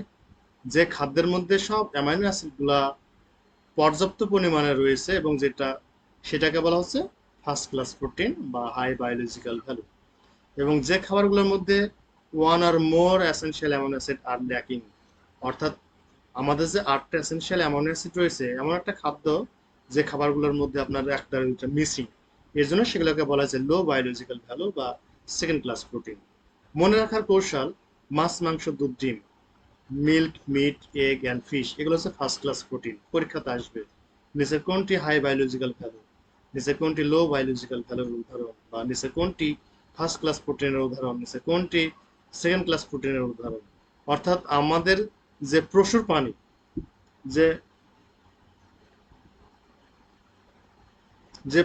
Speaker 1: যে খাদ্যের মধ্যে সব অ্যামাইনো অ্যাসিডগুলা পর্যাপ্ত পরিমাণে রয়েছে, এবং সেটাকে বলা হচ্ছে ফার্স্ট ক্লাস প্রোটিন বা হাই বায়োলজিক্যাল ভ্যালু। এবং যে খাবারগুলোর মধ্যে ওয়ান আর মোর এসেনশিয়াল অ্যামাইনো অ্যাসিড আর ল্যাকিং, অর্থাৎ আমাদের যে 8টা এসেনশিয়াল অ্যামাইনো অ্যাসিড রয়েছে, এমন একটা খাদ্য যে খাবারগুলোর মধ্যে আপনার একটা দুইটা মিসিং, এর জন্য সেগুলোকে বলা হচ্ছে লো বায়োলজিক্যাল ভ্যালু বা সেকেন্ড ক্লাস প্রোটিন। মনে রাখার কৌশল, মাছ, মাংস, দুধ, ডিম, milk, meat, egg and fish, এগুলো হচ্ছে ফার্স্ট ক্লাস প্রোটিন। পরীক্ষাতে আসবে নিচে কোনটি হাই বায়োলজিক্যাল ভ্যালু, নিচে কোনটি লো বায়োলজিক্যাল ভ্যালুর উদাহরণ, বা নিচে কোনটি ফার্স্ট ক্লাস প্রোটিনের উদাহরণ, নিচে কোনটি সেকেন্ড ক্লাস প্রোটিনের উদাহরণ। অর্থাৎ আমাদের যে প্রচুর পানি, যে যে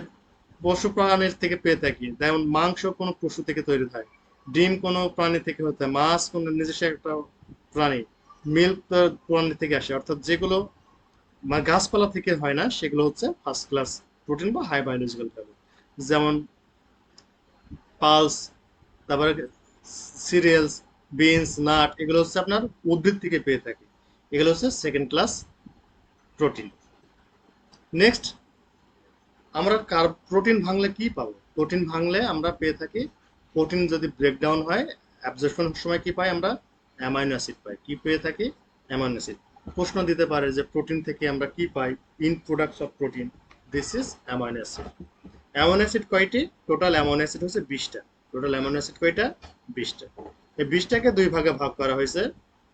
Speaker 1: পশু প্রাণীর থেকে পেয়ে থাকি, যেমন মাংস কোনো পশু থেকে তৈরি হয়, ডিম কোনো প্রাণী থেকে হতে হয়, মাছ কোনো নিজস্ব একটা প্রাণী, মিল্ক তো প্রাণী থেকে আসে। অর্থাৎ যেগুলো গাছপালা থেকে হয় না, সেগুলো হচ্ছে ফার্স্ট ক্লাস প্রোটিন বা হাই বায়োলজিক্যাল ভ্যালু। যেমন পালস, তারপরে সিরিয়ালস, বিনস, নাট, এগুলো হচ্ছে আপনার উদ্ভিদ থেকে পেয়ে থাকি, এগুলো হচ্ছে সেকেন্ড ক্লাস প্রোটিন। নেক্সট, আমরা প্রোটিন ভাঙলে কি পাবো? প্রোটিন ভাঙলে আমরা পেয়ে থাকি, প্রোটিন যদি ব্রেকডাউন হয়, অ্যাবজর্পশনের সময় কি পাই আমরা? অ্যামাইনো অ্যাসিড পাই। কি পেয়ে থাকি? Amino acid. প্রশ্ন দিতে পারে যে প্রোটিন থেকে আমরা কি পাই? In products of protein, this is amino acid. Amino acid কয়টি? টোটাল অ্যামাইনো অ্যাসিড হচ্ছে 20টা। টোটাল অ্যামাইনো অ্যাসিড কয়টা? 20টা। এই 20টাকে 2 ভাগে ভাগ করা হয়েছে।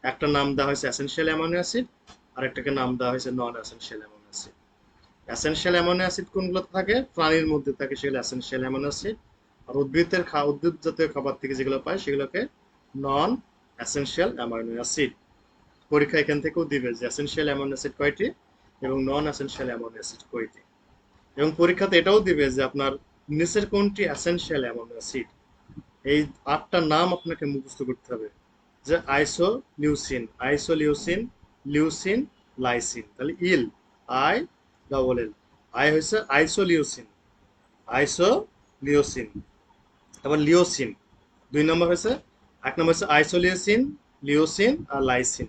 Speaker 1: একটা নাম দেওয়া হয়েছে এসেনশিয়াল অ্যামাইনো অ্যাসিড, আর একটাকে নাম দেওয়া হয়েছে non essential amino acid. Essential amino acid কোনগুলোতে থাকে? প্রাণীর মধ্যে থাকে, সেগুলো এসেনশিয়াল অ্যামাইনো অ্যাসিড। আর উদ্ভিদ জাতীয় খাবার থেকে যেগুলো পায়, সেগুলোকে নন এসেনশিয়াল অ্যামাইনো অ্যাসিড। পরীক্ষা এখান থেকেও দিবে যে এসেনশিয়াল অ্যামাইনো অ্যাসিড কয়টি এবং নন এসেনশিয়াল অ্যামাইনো অ্যাসিড কয়টি। এবং পরীক্ষাতে এটাও দিবে যে আপনার নিচের কোনটি এসেনশিয়াল অ্যামাইনো অ্যাসিড। এই 8টা নাম আপনাকে মুখস্থ করতে হবে, যে আইসোলিউসিন, আইসোলিউসিন, লিউসিন, লাইসিন। তাহলে ইল, আই ডবল এল, আই হচ্ছে আইসোলিউসিন, আইসোলিউসিন। তারপর লিওসিন 2 নম্বর হয়েছে, 1 নম্বর হচ্ছে আইসোলিউসিন, লিওসিন আর লাইসিন।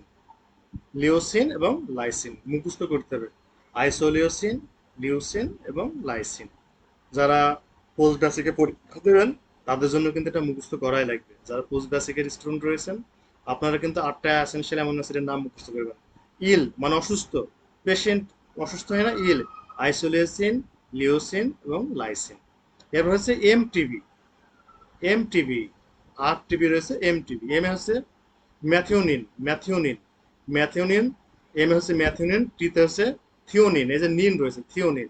Speaker 1: লিওসিন এবং লাইসিন মুখস্থ করতে হবে। আইসোলিওসিন, লিউসিন এবং লাইসিন। যারা পোস্ট বেসিকে পরীক্ষা দেবেন তাদের জন্য কিন্তু এটা মুখস্থ করাই লাগবে। যারা পোস্ট বেসিকের স্টুডেন্ট রয়েছেন আপনারা কিন্তু 8টা এসেনশিয়াল অ্যামিনো অ্যাসিডের নাম মুখস্থ করবেন। ইল মানে অসুস্থ, পেশেন্ট অসুস্থ হয় না, ইল, আইসোলিওসিন, লিওসিন এবং লাইসিন। এরপর হচ্ছে এমটিবি। এমটিবি, আর টিবি রয়েছে এমটিবি। এম এ হচ্ছে methionine, methionine, methionine. M A হচ্ছে ম্যাথিওনিন, টিতে হচ্ছে থিওনিন, এই যে নিন রয়েছে থিওনিন,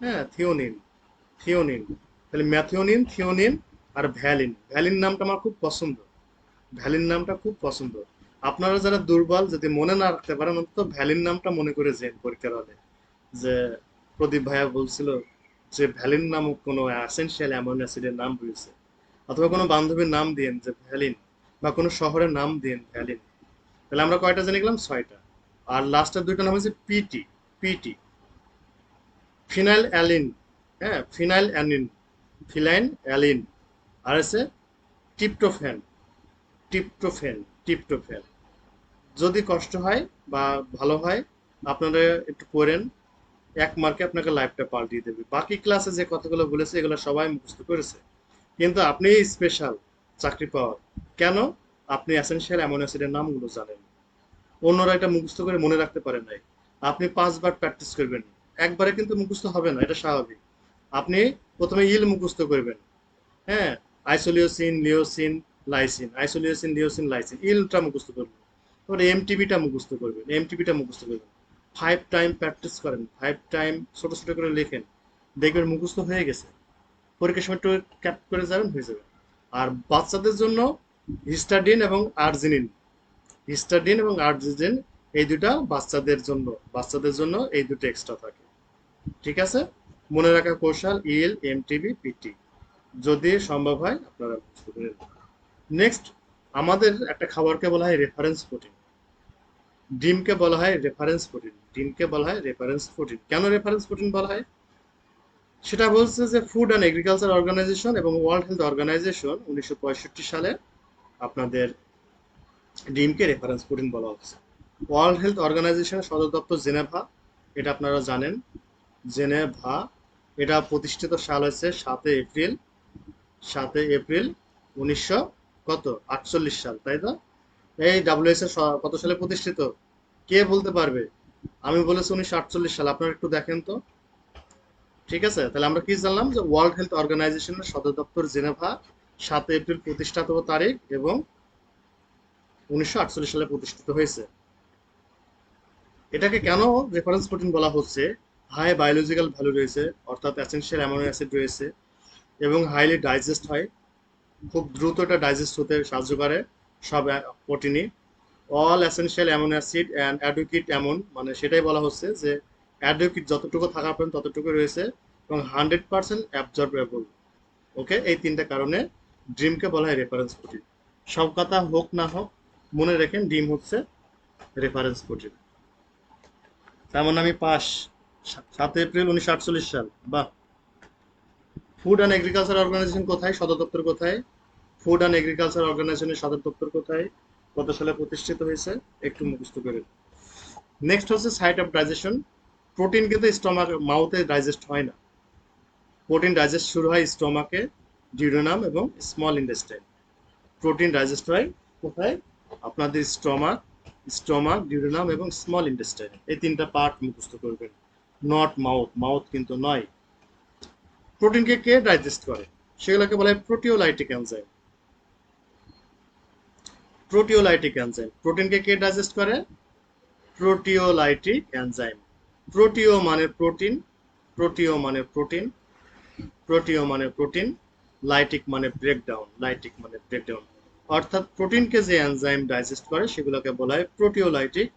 Speaker 1: হ্যাঁ থিওনিন, থিওনিন। তাহলে ম্যাথিওনিন, থিওনিন আর ভ্যালিন। ভ্যালিন নামটা আমার খুব পছন্দ, ভ্যালিন নামটা খুব পছন্দ। আপনারা যারা দুর্বল যদি মনে না রাখতে পারেন অন্তত ভ্যালিন নামটা মনে করে যেন পরীক্ষার হলে, যে প্রদীপ ভাইয়া বলছিল যে ভ্যালিন নামক কোনো অ্যাসেনশিয়াল অ্যামাইনো অ্যাসিডের নাম রয়েছে, অথবা কোনো বান্ধবীর নাম দিন যে ভ্যালিন, বা কোনো শহরের নাম দিন ভ্যালিন। তাহলে আমরা কয়টা জেনে গেলাম? 6টা। আর লাস্টের দুইটা নাম হচ্ছে পিটি, পিটি, ফিনাইল অ্যালিন, হ্যাঁ ফিনাইল অ্যালিন, ফিনাইল অ্যালিন। আর আছে টিপটোফ্যান, টিপটোফেন, টিপটোফেন। যদি কষ্ট হয় বা ভালো হয় আপনারা একটু পড়েন, 1 মার্কে আপনাকে লাইফটা পাল্টিয়ে দেবে। বাকি ক্লাসে যে কথাগুলো বলেছে এগুলো সবাই মুখস্থ করেছে, কিন্তু আপনি স্পেশাল চাকরি পাওয়ার। কেন? আপনি এসেনশিয়াল অ্যামিনো অ্যাসিডের নামগুলো জানেন, অন্যরা এটা মুখস্থ করে মনে রাখতে পারে নাই। আপনি 5বার প্র্যাকটিস করবেন, একবারে কিন্তু মুখস্থ হবে না, এটা স্বাভাবিক। আপনি প্রথমে ইল মুখস্থ করবেন, হ্যাঁ, আইসোলিওসিন, লিওসিন, লাইসিন, আইসোলিওসিন, লিওসিন, লাইসিন, ইলটা মুখস্থ করবেন। তারপরে এমটিবিটা মুখস্থ করবেন, এমটিবিটা মুখস্থ করবেন। 5 টাইম প্র্যাকটিস করেন, 5 টাইম ছোট ছোট করে লেখেন, দেখবেন মুখস্থ হয়ে গেছে। পরীক্ষার সময় একটু ক্যাপ করে যাবেন, হয়ে যাবে। আর বাচ্চাদের জন্য হিস্টাডিন এবং আর্জিনিন, হিস্টাডিন এবং আর্জিনিন, এই দুটা বাচ্চাদের জন্য, বাচ্চাদের জন্য এই দুটো এক্সট্রা থাকে। ঠিক আছে? মনে রাখা কৌশল ইল, এমটিবি, পিটি। যদি সম্ভব হয় আপনারা বুঝতে পারেন। নেক্সট, আমাদের একটা খাবারকে বলা হয় রেফারেন্স প্রোটিন। ডিমকে বলা হয় রেফারেন্স প্রোটিন, ডিমকে বলা হয় রেফারেন্স প্রোটিন। কেন রেফারেন্স প্রোটিন বলা হয়? সেটা বলছে যে ফুড অ্যান্ড এগ্রিকালচার অর্গানাইজেশন এবং ওয়ার্ল্ড হেলথ অর্গানাইজেশন 1965 সালে আপনাদের ডিমকে রেফারেন্স প্রোটিন বলা হচ্ছে। ওয়ার্ল্ড হেলথ অর্গানাইজেশনের সদর দপ্তর জেনেভা, এটা আপনারা জানেন, জেনেভা। এটা প্রতিষ্ঠিত সাল হচ্ছে 7 এপ্রিল, 7 এপ্রিল 1900 কত 48 সাল, তাই তো? এই ডাব্লিউএইচও কত সালে প্রতিষ্ঠিত? কে বলতে পারবে? আমি বলেছি 1948 সাল, আপনারা একটু দেখেন তো। ঠিক আছে, তাহলে আমরা কি জানলাম যে ওয়ার্ল্ড হেলথ অর্গানাইজেশনের সদর দপ্তর জেনেভা, 7 এপ্রিল প্রতিষ্ঠাতা তারিখ, এবং 1948 সালে প্রতিষ্ঠিত হয়েছে। এটাকে কেন রেফারেন্স প্রোটিন বলা হচ্ছে? হাই বায়োলজিক্যাল ভ্যালু রয়েছে, অর্থাৎ এসেনশিয়াল অ্যামিনো অ্যাসিড রয়েছে, এবং হাইলি ডাইজেস্ট হয়, খুব দ্রুত এটা ডাইজেস্ট হতে সাহায্য করে সব প্রোটিনই। All essential amino acid and adequate এমন, মানে সেটাই বলা হচ্ছে যে অ্যাডুকিট যতটুকু থাকা প্রয়োজন ততটুকু রয়েছে, এবং 100% অ্যাবজর্বেবল। ওকে, এই 3টা কারণে ডিমকে বলা হয় রেফারেন্স প্রোটিন। সব কথা হোক না হোক মনে রাখেন ডিম হচ্ছে রেফারেন্স প্রোটিন। তেমন আমি পাস। 7 এপ্রিল 1948 সাল, বাহ। ফুড অ্যান্ড এগ্রিকালচার অর্গানাইজেশন কোথায়, সদর দপ্তর কোথায়? ফুড অ্যান্ড এগ্রিকালচার অর্গানাইজেশনের সদর দপ্তর কোথায়, কত সালে প্রতিষ্ঠিত হয়েছে, একটু মুখস্থ করে। নেক্সট হচ্ছে সাইট অফ ডাইজেশন। প্রোটিন কিন্তু স্টমাক, মাউথে ডাইজেস্ট হয় না। প্রোটিন ডাইজেস্ট শুরু হয় স্টমাকে, ডিউডেনাম এবং স্মল ইন্টেস্টাইন। প্রোটিন ডাইজেস্ট হয় কোথায়? আপনাদের স্টমাক, স্টমাক, ডিউডেনাম এবং স্মল ইন্টেস্টাইন। এই 3টা পার্ট মুখস্থ করবেন, নট মাউথ, মাউথ কিন্তু নয়। প্রোটিনকে কে ডাইজেস্ট করে? সেগুলোকে বলা হয় প্রোটিওলাইটিক এনজাইম, প্রোটিওলাইটিক এনজাইম। প্রোটিনকে কে ডাইজেস্ট করে? Proteolytic enzyme. প্রোটিও মানে প্রোটিন, প্রোটিও মানে প্রোটিন, প্রোটিও মানে প্রোটিন, লাইটিক মানে ব্রেকডাউন, লাইটিক মানে ব্রেকডাউন। অর্থাৎ প্রোটিনকে যে এনজাইম ডাইজেস্ট করে সেগুলোকে বলা হয় প্রোটিওলাইটিক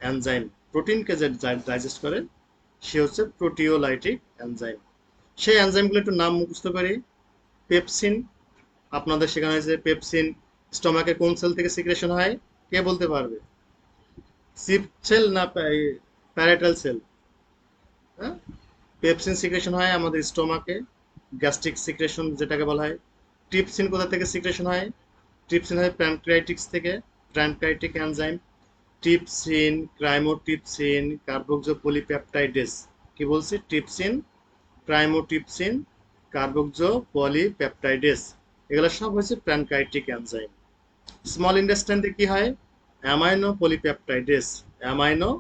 Speaker 1: এনজাইম। প্রোটিনকে যে ডাইজেস্ট করে সে হচ্ছে প্রোটিওলাইটিক এনজাইম। সেই এনজাইমগুলো একটু নাম মুখস্থ করি। পেপসিন, আপনাদের শেখানো হয়েছে পেপসিন স্টমাকের কোন সেল থেকে সিক্রেশন হয়, কে বলতে পারবে? সিপ সেল না প্যারাইটাল সেল? হ্যাঁ, পেপসিন সিক্রেশন হয় আমাদের স্টোমাকে, গ্যাস্ট্রিক সিক্রেশন যেটাকে বলা হয়। ট্রিপসিন কোথা থেকে সিক্রেশন হয়? ট্রিপসিন হয় প্যানক্রিয়াটিক্স থেকে, প্যানক্রিয়াটিক এনজাইম। Trypsin, ক্রাইমোট্রিপসিন, কার্বক্সো polypeptidase. কি বলছি? ট্রিপসিন, ক্রাইমোট্রিপসিন, কার্বক্সো পলিপেপটাইডেস, এগুলো সব হচ্ছে প্যানক্রাইটিক এনজাইম। স্মল ইন্টেস্টাইনে কি হয়? Amino polypeptidase, amino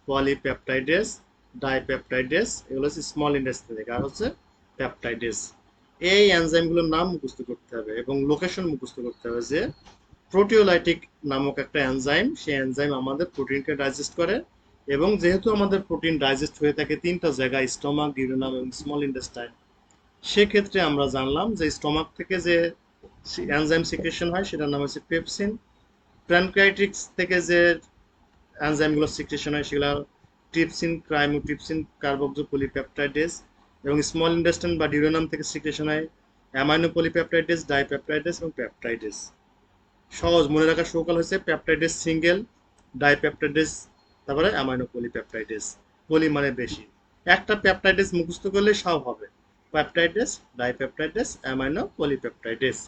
Speaker 1: polypeptidase, dipeptidase, এগুলো হচ্ছে স্মল ইন্টেস্টাইন থেকে, আর হচ্ছে পেপটাইডেস। এই এনজাইমগুলোর নাম মুখস্থ করতে হবে এবং লোকেশন মুখস্থ করতে হবে যে প্রোটিওলাইটিক নামক একটা এনজাইম, সেই এনজাইম আমাদের প্রোটিনকে ডাইজেস্ট করে। এবং যেহেতু আমাদের প্রোটিন ডাইজেস্ট হয়ে থাকে তিনটা জায়গায়, স্টমাক, ডিউডেনাম এবং স্মল ইন্টেস্টাইন, সেক্ষেত্রে আমরা জানলাম যে স্টমাক থেকে যে এনজাইম সিক্রেশন হয় সেটার নাম হচ্ছে পেপসিন। প্যানক্রাইটিক্স থেকে যে এনজাইমগুলো সিক্রেশন হয় সেগুলো ট্রিপসিন, ক্রাইমোট্রিপসিন, কার্বক্সো পলিপেপটাইডেস। এবং স্মল ইন্টেস্টাইন বা ডিউডেনাম থেকে সিক্রেশন হয় অ্যামাইনো পলিপেপটাইডেস, ডাইপেপটাইডেস এবং পেপটাইডেস। সহজ মনে রাখার সৌকাল হচ্ছে পেপটাইডেস সিঙ্গেল, ডাইপেপটাইডেস, তারপরে অ্যামাইনো পলিপেপটাইডেস। পলি মানে বেশি। একটা পেপটাইডেস মুখস্থ করলে সব হবে, peptidase, dipeptidase, amino polypeptidase.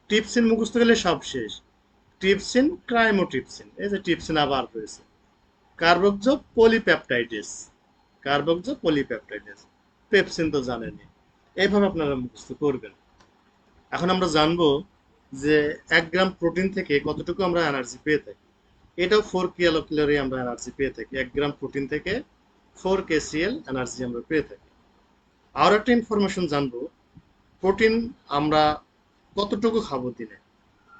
Speaker 1: Trypsin মুখস্থ করলে সব শেষ। ট্রিপসিন, ক্রাইমোট্রিপসিন, এই যে ট্রিপসিন আবার হয়েছে। কার্বক্সো পলিপেপটাইডেস, কার্বক্সো পলিপেপটাইডেস, পেপসিন তো জানেনই। এইভাবে আপনারা মুখস্থ করবেন। এখন আমরা জানবো যে 1 গ্রাম প্রোটিন থেকে কতটুকু আমরা এনার্জি পেয়ে থাকি। এটাও 4 কিলো ক্যালোরি আমরা এনার্জি পেয়ে থাকি। 1 গ্রাম প্রোটিন থেকে 4 kcal এনার্জি আমরা পেয়ে থাকি। আর একটা ইনফরমেশন জানবো, প্রোটিন আমরা কতটুকু খাবো দিনে।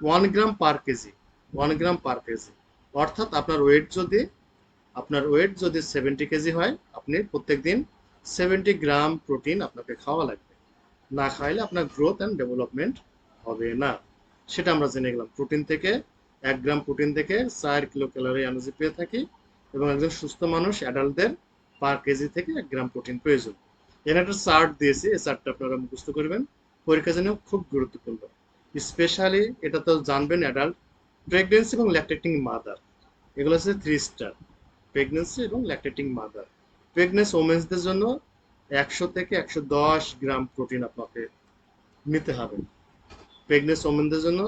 Speaker 1: 1 গ্রাম পার কেজি, 1 গ্রাম পার কেজি। অর্থাৎ আপনার ওয়েট যদি 70 কেজি হয়, আপনি প্রত্যেক দিন 70 গ্রাম প্রোটিন আপনাকে খাওয়া লাগবে। না খাইলে আপনার গ্রোথ অ্যান্ড ডেভেলপমেন্ট হবে না। সেটা আমরা জেনে গেলাম। প্রোটিন থেকে 1 গ্রাম প্রোটিন থেকে 4 কিলো ক্যালোরি এনার্জি পেয়ে থাকি। এবং একজন সুস্থ মানুষ অ্যাডাল্টদের পার কেজি থেকে 1 গ্রাম প্রোটিন প্রয়োজন। এখানে একটা চার্ট দিয়েছি, এই চার্টটা আপনারা মুখস্থ করবেন, পরীক্ষার জন্য খুব গুরুত্বপূর্ণ। স্পেশালি এটা তো জানবেন, অ্যাডাল্ট, প্রেগনেন্সি এবং ল্যাকটেটিং মাদার, এগুলো হচ্ছে 3 স্টার। প্রেগনেন্সি এবং ল্যাকটেটিং মাদার, প্রেগনেন্স ওমেন্সদের জন্য 100 থেকে 110 গ্রাম প্রোটিন আপনাকে নিতে হবে। প্রেগনেন্স ওমেনদের জন্য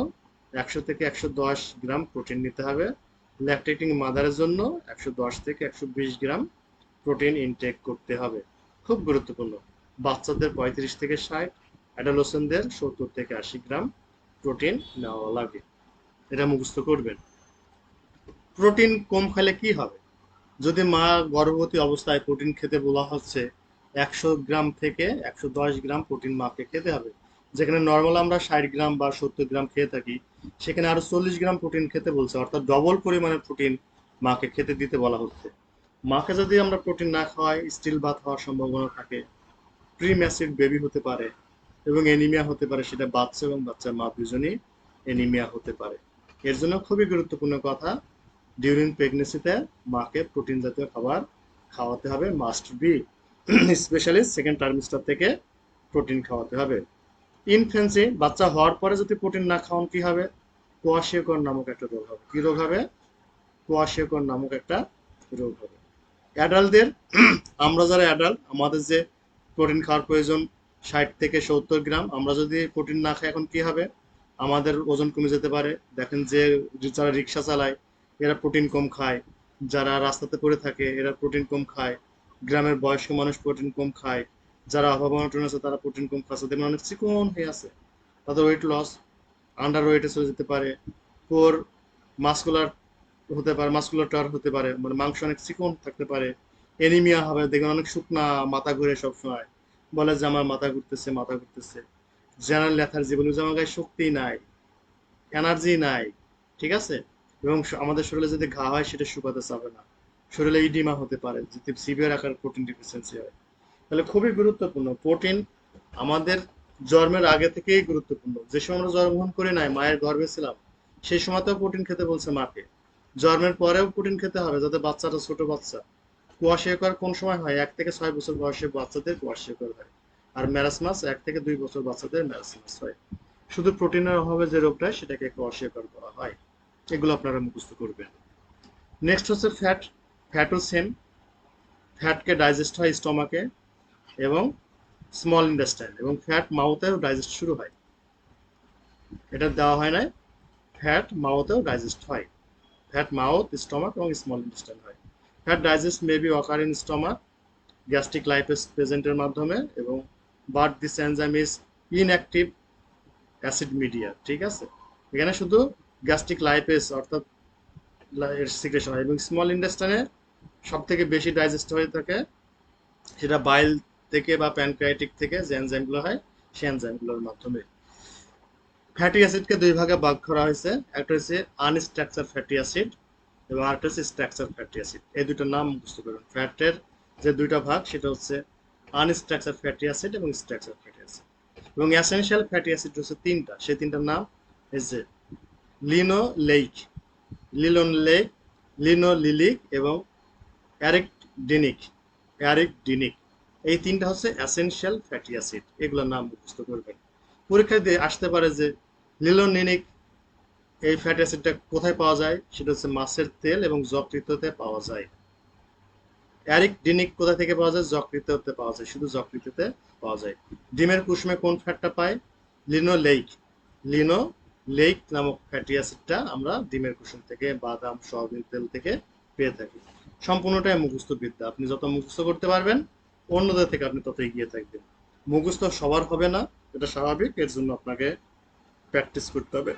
Speaker 1: 100 থেকে 110 গ্রাম প্রোটিন নিতে হবে। ল্যাকটেটিং মাদারের জন্য 110 থেকে 120 গ্রাম প্রোটিন ইনটেক করতে হবে। খুব গুরুত্বপূর্ণ। বাচ্চাদের 35 থেকে 60, অ্যাডোলেসেন্টদের 70 থেকে 80 গ্রাম প্রোটিন নেওয়া লাগে। এটা মুখস্থ করবেন। প্রোটিন কম খেলে কি হবে? যদি মা গর্ভবতী অবস্থায় প্রোটিন খেতে বলা হচ্ছে, 100 গ্রাম থেকে 110 গ্রাম প্রোটিন মাকে খেতে হবে। যেখানে নর্মাল আমরা 60 গ্রাম বা 70 গ্রাম খেয়ে থাকি, সেখানে আরো 40 গ্রাম প্রোটিন খেতে বলছে, অর্থাৎ ডবল পরিমাণের প্রোটিন মাকে খেতে দিতে বলা হচ্ছে। মাকে যদি আমরা প্রোটিন না খাওয়াই, স্টিল বার্থ হওয়ার সম্ভাবনা থাকে, প্রিম্যাসিভ বেবি হতে পারে এবং এনিমিয়া হতে পারে। সেটা বাচ্চা এবং বাচ্চার মা দুজনেই এনিমিয়া হতে পারে। এর জন্য খুবই গুরুত্বপূর্ণ কথা, ডিউরিং প্রেগনেন্সিতে মাকে প্রোটিন জাতীয় খাবার খাওয়াতে হবে, মাস্ট বি। স্পেশালি সেকেন্ড টার্মিস্টার থেকে প্রোটিন খাওয়াতে হবে। ইনফ্যান্সি, বাচ্চা হওয়ার পরে যদি প্রোটিন না খাওয়ান কি হবে? কোয়াশিয়কর নামক একটা রোগ হবে। কি রোগ হবে? কোয়াশিয়কর নামক একটা রোগ হবে। অ্যাডাল্টদের, আমরা যারা অ্যাডাল্ট, আমাদের যে প্রোটিন খাওয়ার প্রয়োজন 60 থেকে 70 গ্রাম, আমরা যদি প্রোটিন না খাই এখন কি হবে? আমাদের ওজন কমে যেতে পারে। দেখেন যে যারা রিক্সা চালায় এরা প্রোটিন কম খায়, যারা রাস্তাতে পড়ে থাকে এরা প্রোটিন কম খায়, গ্রামের বয়স্ক মানুষ প্রোটিন কম খায়, যারা অভাব অনটন আছে তারা প্রোটিন কম খাচ্ছে, দেখবেন অনেক চিকন হয়ে আছে। তাদের ওয়েট লস, আন্ডার ওয়েটে চলে যেতে পারে, পোর মাসকুলার হতে পারে, মাসকুলার টার হতে পারে, মানে মাংস অনেক চিকন থাকতে পারে। এনিমিয়া হবে, দেখবেন অনেক শুকনা, মাথা ঘুরে সবসময়, বলে যে আমার মাথা ঘুরতেছে, মাথা ঘুরতেছে। জেনারেল লেথার্জি, বলে যে আমার গায়ে শক্তি নাই, এনার্জি নাই। ঠিক আছে? এবং আমাদের শরীরে যদি ঘা হয় সেটা শুকাতে চাবে না, শরীরে ইডিমা হতে পারে যদি সিভিয়ার আকার প্রোটিন ডিফিসিয়েন্সি হয়। তাহলে খুবই গুরুত্বপূর্ণ প্রোটিন আমাদের জন্মের আগে থেকেই গুরুত্বপূর্ণ। যে সময় আমরা জন্মগ্রহণ করি নাই, মায়ের গর্ভে ছিলাম, সেই সময়তেও প্রোটিন খেতে বলছে মাকে। জন্মের পরেও প্রোটিন খেতে হবে, যাতে বাচ্চাটা ছোট বাচ্চা। কুয়াশিয়কর কোন সময় হয়? 1 থেকে 6 বছর বয়সে বাচ্চাদের কুয়াশিয়কর হয়। আর ম্যারাসমাস 1 থেকে 2 বছর বাচ্চাদের ম্যারাসমাস হয়। শুধু প্রোটিনের অভাবে যে রোগটা হয় সেটাকে কুয়াশিয়কর বলা হয়। এগুলো আপনারা মুখস্থ করবেন। নেক্সট হচ্ছে ফ্যাট। ফ্যাটও সেম। ফ্যাটকে ডাইজেস্ট হয় স্টমাকে এবং স্মল ইন্টেস্টাইন, এবং ফ্যাট মাউথেও ডাইজেস্ট শুরু হয়। এটা দেওয়া হয় না, ফ্যাট মাউথেও ডাইজেস্ট হয়। ফ্যাট মাউথ, স্টমাক এবং স্মল ইন্টেস্টাইন হয়। Fat digest may be occur in stomach, gastric lipase প্রেজেন্টের মাধ্যমে, এবং but this enzyme is inactive acid media. ঠিক আছে, এখানে শুধু গ্যাস্ট্রিক লাইপেজ অর্থাৎ এর সিক্রেশন হয়, এবং স্মল ইন্টেস্টাইনে সব থেকে বেশি ডাইজেস্ট হয়ে থাকে, সেটা বাইল থেকে বা প্যানক্রিয়াটিক থেকে যে এনজাইমগুলো হয় সেই এনজাইমগুলোর মাধ্যমে। ফ্যাটি অ্যাসিডকে দুই ভাগে ভাগ করা হয়েছে, একটা হচ্ছে আনস্ট্রাকচার ফ্যাটি অ্যাসিড এবং আরেকটা হচ্ছে স্ট্রাকচার ফ্যাটি অ্যাসিড। এই দুটোর নাম মুখস্থ করুন। ফ্যাটের যে দুইটা ভাগ সেটা হচ্ছে আনস্ট্রাকচার ফ্যাটি অ্যাসিড এবং স্ট্রাকচার ফ্যাটি অ্যাসিড। এবং এসেনশিয়াল ফ্যাটি অ্যাসিড হচ্ছে তিনটা, সেই তিনটার নাম হচ্ছে লিনোলেইক, লিনোলেইক, লিনোলিলিক এবং অ্যারিকডিনিক, অ্যারিকডিনিক। এই তিনটা হচ্ছে এসেনশিয়াল ফ্যাটি অ্যাসিড, এগুলোর নাম মুখস্থ করবেন। পরীক্ষায় দিয়ে আসতে পারে যে লিনোলিনিক এই ফ্যাটি অ্যাসিডটা কোথায় পাওয়া যায়, সেটা হচ্ছে মাছের তেল এবং যকৃততে পাওয়া যায়। অ্যারিকডিনিক কোথা থেকে পাওয়া যায়, যকৃততে পাওয়া যায়, শুধু যকৃততে পাওয়া যায়। ডিমের কুসুমে কোন ফ্যাটটা পায়, লিনোলেইক, লিনোলেইক নামক ফ্যাটি অ্যাসিডটা আমরা ডিমের কুসুম থেকে, বাদাম, সয়াবিন তেল থেকে পেয়ে থাকি। সম্পূর্ণটাই মুখস্থ বিদ্যা, আপনি যত মুখস্থ করতে পারবেন অন্যদের থেকে আপনি তত এগিয়ে থাকবেন। মুখস্থ সবার হবে না, এটা স্বাভাবিক, এর জন্য আপনাকে প্র্যাকটিস করতে হবে,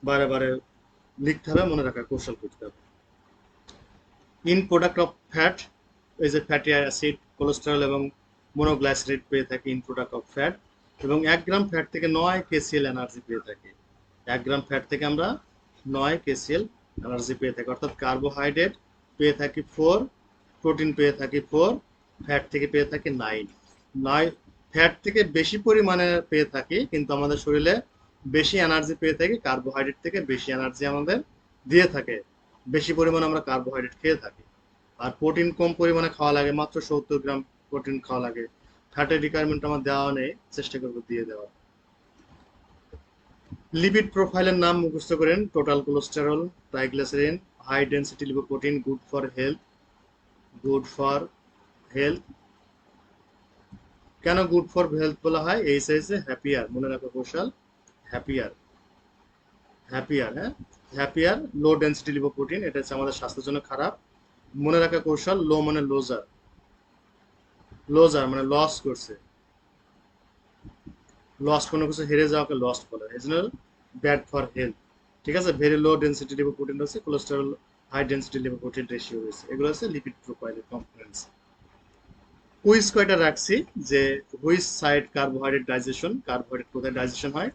Speaker 1: বারে বারে লিখতে হবে, মনে রাখার কৌশল করতে হবে। ইন প্রোডাক্ট অফ ফ্যাট, এই যে ফ্যাটি অ্যাসিড, কোলেস্টেরল এবং মনোগ্লাইসারিড পেয়ে থাকি ইন প্রোডাক্ট অফ ফ্যাট, এবং 1 গ্রাম ফ্যাট থেকে 9 কেসিএল এনার্জি পেয়ে থাকি। 1 গ্রাম ফ্যাট থেকে আমরা 9 কেসিএল এনার্জি পেয়ে থাকি, অর্থাৎ কার্বোহাইড্রেট পেয়ে থাকি 4, প্রোটিন পেয়ে থাকি 4, ফ্যাট থেকে পেয়ে থাকি 9। 9 ফ্যাট থেকে বেশি পরিমাণে পেয়ে থাকি, কিন্তু আমাদের শরীরে বেশি এনার্জি পেয়ে থাকি কার্বোহাইড্রেট থেকে, বেশি এনার্জি আমাদের দিয়ে থাকে, বেশি পরিমাণে আমরা কার্বোহাইড্রেট খেয়ে থাকি। আর প্রোটিন কম পরিমাণে খাওয়া লাগে, মাত্র 70 গ্রাম প্রোটিন খাওয়া লাগে। ফ্যাটের রিকোয়ারমেন্ট আমার দেওয়া নেই, চেষ্টা করবো দিয়ে দেওয়ার। লিপিড প্রোফাইলের নাম মুখস্থ করেন, total cholesterol, triglyceride, high density lipoprotein, good for health, good for health. কেন গুড ফর হেলথ বলা হয়, এই সাইজে হ্যাপিয়ার, মনে রাখো কৌশল, হ্যাপিয়ার, হ্যাপিয়ার, হ্যাঁ, হ্যাপিয়ার, লো ডেন্সিটি লিপোপ্রোটিন, এটা হচ্ছে আমাদের স্বাস্থ্যের জন্য খারাপ। মনে রাখা কৌশল, লো মানে লোজার, লোজার মানে লস করছে, লস্ট কোনো কিছু হেরে যাওয়াকে লস্ট বলে, এই জন্য ব্যাড ফর হেলথ। ঠিক আছে, ভেরি লো ডেন্সিটি লিপোপ্রোটিন রয়েছে, cholesterol high density lipoprotein ratio রয়েছে, এগুলো হচ্ছে লিপিড প্রোফাইলের কম্পোনেন্টস। কুইজ কয়টা রাখছি, যে which side carbohydrate digestion, carbohydrate কোথায় ডাইজেশন হয়,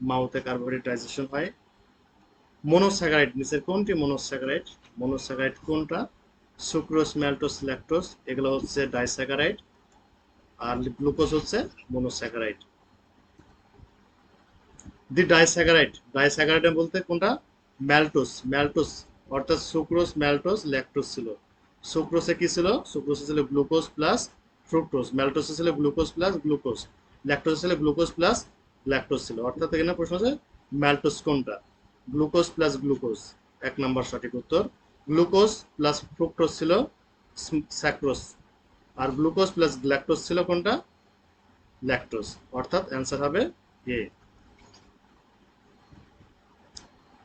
Speaker 1: মাউথে কার্বোহাইড্রেট ডাইজেশন হয়। মনোস্যাকারাইড নিচের কোনটি মনোস্যাকারাইড, মনোস্যাকারাইড কোনটা, সুক্রোজ, ম্যালটোজ, ল্যাকটোজ, এগুলো হচ্ছে ডাইস্যাকারাইড, আর গ্লুকোজ হচ্ছে মনোস্যাকারাইড। দি ডাইস্যাকারাইড, ডাইস্যাকারাইড বলতে কোনটা, ম্যালটোস, ম্যালটোস অর্থাৎ সুক্রোজ, ম্যালটোস, ল্যাকটোস ছিল। সুক্রোসে কি ছিল, সুক্রোসে ছিল গ্লুকোজ প্লাস ফ্রুক্টোজ, ম্যালটোসে ছিল গ্লুকোজ প্লাস গ্লুকোজ, ল্যাকটোসে ছিল গ্লুকোজ প্লাস ল্যাকটোজ ছিল। অর্থাৎ এখানে প্রশ্ন আছে ম্যালটোস কোনটা, গ্লুকোজ প্লাস গ্লুকোজ, 1 নম্বর সঠিক উত্তর। গ্লুকোজ প্লাস ফ্রুক্টোজ ছিল স্যাক্রোজ, আর গ্লুকোজ প্লাস ল্যাকটোজ ছিল কোনটা, ল্যাকটোজ, অর্থাৎ অ্যান্সার হবে এ।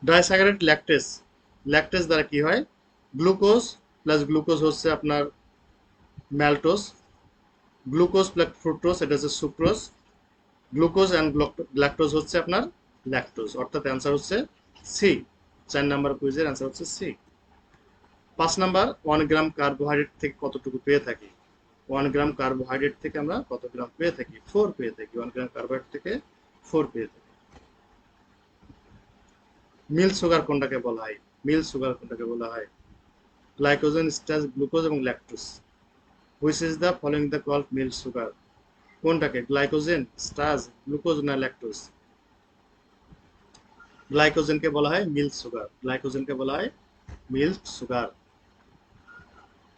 Speaker 1: ডাইস্যাকারাইড ল্যাকটেস, ল্যাকটেস দ্বারা কি হয়, গ্লুকোজ প্লাস গ্লুকোজ হচ্ছে আপনার ম্যালটোস, গ্লুকোজ প্লাস ফ্রুক্টোজ এটা হচ্ছে সুক্রোজ, গ্লুকোজ অ্যান্ড ল্যাকটোজ হচ্ছে আপনার ল্যাকটোজ, অর্থাৎ অ্যান্সার হচ্ছে সি। 4 নম্বর কুইজের অ্যান্সার হচ্ছে সি। 5 নম্বর, 1 গ্রাম কার্বোহাইড্রেট থেকে কতটুকু পেয়ে থাকি, 1 গ্রাম কার্বোহাইড্রেট থেকে আমরা কত গ্রাম পেয়ে থাকি, 4 পেয়ে থাকি, 1 গ্রাম কার্বোহাইড্রেট থেকে 4 পেয়ে থাকি। মিল সুগার কোনটাকে বলা হয়, মিল সুগার কোনটাকে বলা হয়, গ্লাইকোজেন, স্টার্চ, গ্লুকোজ এবং lactose. Which is the following the called meal sugar, কোনটাকে, গ্লাইকোজেন, স্টার্চ, গ্লুকোজ না ল্যাকটোজ, গ্লাইকোজেনকে বলা হয় মিল সুগার, গ্লাইকোজেনকে বলা হয় মিল সুগার।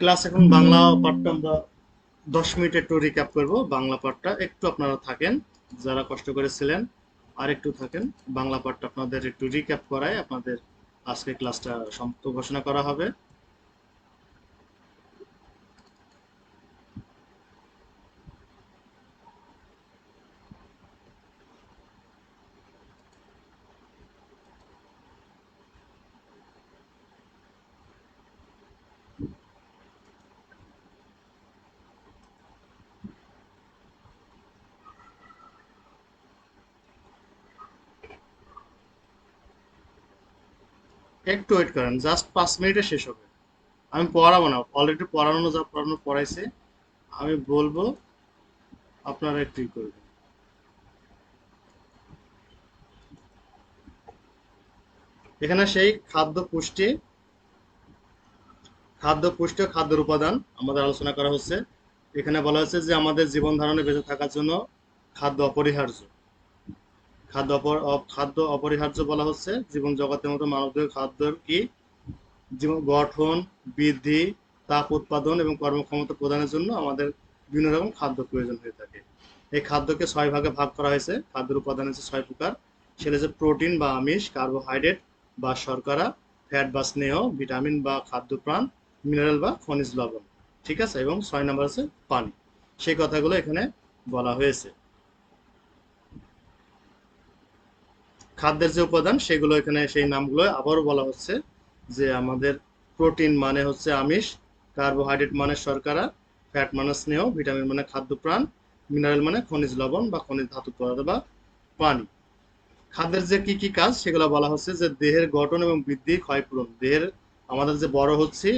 Speaker 1: ক্লাস এখন বাংলা পাঠটা আমরা 10 মিনিট একটু রিক্যাপ করব, বাংলা পাঠটা একটু আপনারা থাকেন, যারা কষ্ট করেছিলেন আর একটু থাকেন, বাংলা পাঠটা আপনাদের একটু রিক্যাপ করায় আপনাদের আজকে ক্লাসটা সমাপ্ত ঘোষণা করা হবে। একটু ওয়েট করেন, জাস্ট 5 মিনিটে শেষ হবে। আমি পড়াবো না, অলরেডি পড়ানো যা পড়ানো পড়াইছে, আমি বলবো, আপনারা একটু করবেন। এখানে সেই খাদ্য পুষ্টি ও খাদ্যের উপাদান আমাদের আলোচনা করা হচ্ছে। এখানে বলা হচ্ছে যে আমাদের জীবন ধারণে বেঁচে থাকার জন্য খাদ্য অপরিহার্য। খাদ্য অপরিহার্য বলা হচ্ছে জীবন জগতের মতো মানবদেহ খাদ্যের কি জীবন গঠন, বৃদ্ধি, তাপ উৎপাদন এবং কর্মক্ষমতা প্রদানের জন্য আমাদের বিভিন্ন রকম খাদ্য প্রয়োজন হয়ে থাকে। এই খাদ্যকে 6 ভাগে ভাগ করা হয়েছে। খাদ্যের উপাদান হচ্ছে 6 প্রকার। সেটা হচ্ছে প্রোটিন বা আমিষ, কার্বোহাইড্রেট বা শর্করা, ফ্যাট বা স্নেহ, ভিটামিন বা খাদ্যপ্রাণ, মিনারেল বা খনিজ লবণ। ঠিক আছে, এবং 6 নম্বর আছে পানি। সেই কথাগুলো এখানে বলা হয়েছে। খাদ্যের যে উপাদান সেগুলো এখানে সেই নামগুলো আবারও বলা হচ্ছে যে আমাদের প্রোটিন মানে হচ্ছে আমিষ, কার্বোহাইড্রেট মানে শর্করা, ফ্যাট মানে স্নেহ, ভিটামিন মানে খাদ্যপ্রাণ, মিনারেল মানে খনিজ লবণ বা খনিজ ধাতু পদার্থ বা পানি। খাদ্যের যে কি কি কাজ সেগুলো বলা হচ্ছে যে দেহের গঠন এবং বৃদ্ধি, ক্ষয়পূরণ। আমাদের যে বড় হচ্ছে,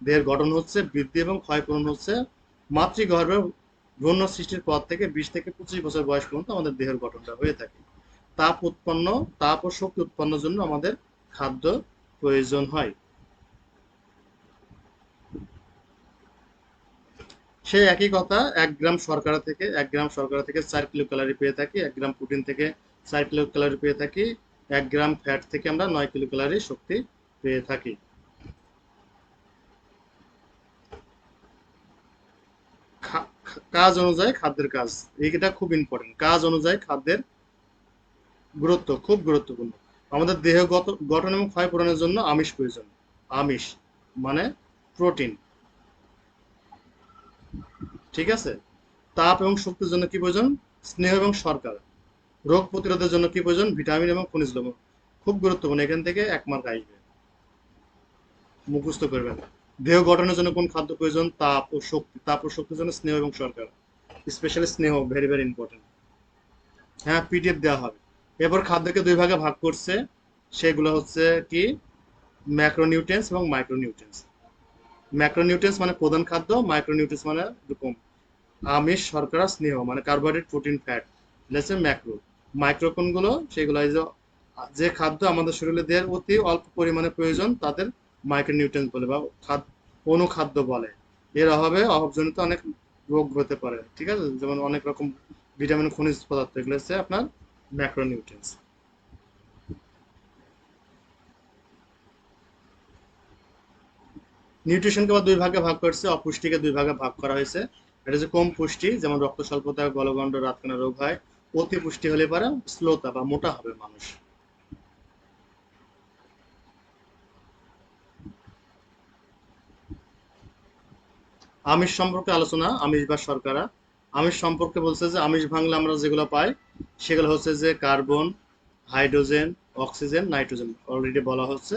Speaker 1: দেহের গঠন হচ্ছে, বৃদ্ধি এবং ক্ষয়পূরণ হচ্ছে মাতৃগর্ভে ভ্রূণ সৃষ্টির পর থেকে 20 থেকে 25 বছর বয়স পর্যন্ত আমাদের দেহের গঠনটা হয়ে থাকে। তাপ উৎপন্ন তাপ ও শক্তি উৎপন্নের জন্য আমাদের খাদ্য প্রয়োজন হয়। সেই একই কথা, 1 গ্রাম শর্করা থেকে 4 কিলো ক্যালোরি পেয়ে থাকি, 1 গ্রাম প্রোটিন থেকে 4 কিলো ক্যালোরি পেয়ে থাকি, 1 গ্রাম ফ্যাট থেকে আমরা 9 কিলো ক্যালোরি শক্তি পেয়ে থাকি। কাজ অনুযায়ী খাদ্যের কাজ, এইটা খুব ইম্পর্টেন্ট। কাজ অনুযায়ী খাদ্যের গুরুত্ব খুব গুরুত্বপূর্ণ। আমাদের গঠন এবং ক্ষয় পূরণের জন্য আমিষ প্রয়োজন। আমিষ মানে প্রোটিন। ঠিক আছে। তাপ এবং শক্তির জন্য কি প্রয়োজন? স্নেহ এবং শর্করা। রোগ প্রতিরোধের জন্য কি প্রয়োজন? ভিটামিন এবং খনিজ লবণ। খুব গুরুত্বপূর্ণ, এখান থেকে 1 মার্ক আসবে, মুখস্থ করবেন। দেহ গঠনের জন্য কোন খাদ্য প্রয়োজন? তাপ ও শক্তির জন্য স্নেহ এবং শর্করা, স্পেশালি স্নেহ, ভেরি ভেরি ইম্পর্টেন্ট। হ্যাঁ, পিডিএফ দেওয়া হবে। এরপর খাদ্যকে 2 ভাগে ভাগ করছে, সেগুলো হচ্ছে কি ম্যাক্রোনিউট্রিয়েন্টস এবং মাইক্রোনিউট্রিয়েন্টস। ম্যাক্রোনিউট্রিয়েন্টস মানে প্রধান খাদ্য, মাইক্রোনিউট্রিয়েন্টস মানে এরকম আমিষ, শর্করা, স্নেহ মানে কার্বোহাইড্রেট, প্রোটিন, ফ্যাট, হচ্ছে ম্যাক্রো। মাইক্রো কোনগুলো? সেগুলো এই যে যে খাদ্য আমাদের শরীরে দেহের অতি অল্প পরিমাণে প্রয়োজন তাদের মাইক্রোনিউট্রিয়েন্টস বলে বা অনুখাদ্য বলে। এর অভাবজনিত অনেক রোগ হতে পারে। ঠিক আছে, যেমন অনেক রকম ভিটামিন, খনিজ পদার্থ, এগুলো হচ্ছে আপনার ম্যাক্রোনিউট্রিয়েন্টস। নিউট্রিশনকে আবার 2 ভাগে ভাগ করছে, অপুষ্টিকে 2 ভাগে ভাগ করা হয়েছে। এটা হচ্ছে কম পুষ্টি, যেমন রক্ত স্বল্পতা, গলগণ্ড, রাতকানা রোগ হয়। অতি পুষ্টি হলে পারে স্থূলতা বা মোটা হবে মানুষ। আমিষ সম্পর্কে আলোচনা, আমিষ বা শর্করা। আমিষ সম্পর্কে বলছে যে আমিষ ভাঙলে আমরা যেগুলো পাই সেগুলো হচ্ছে যে carbon, hydrogen, oxygen, nitrogen, already বলা হচ্ছে।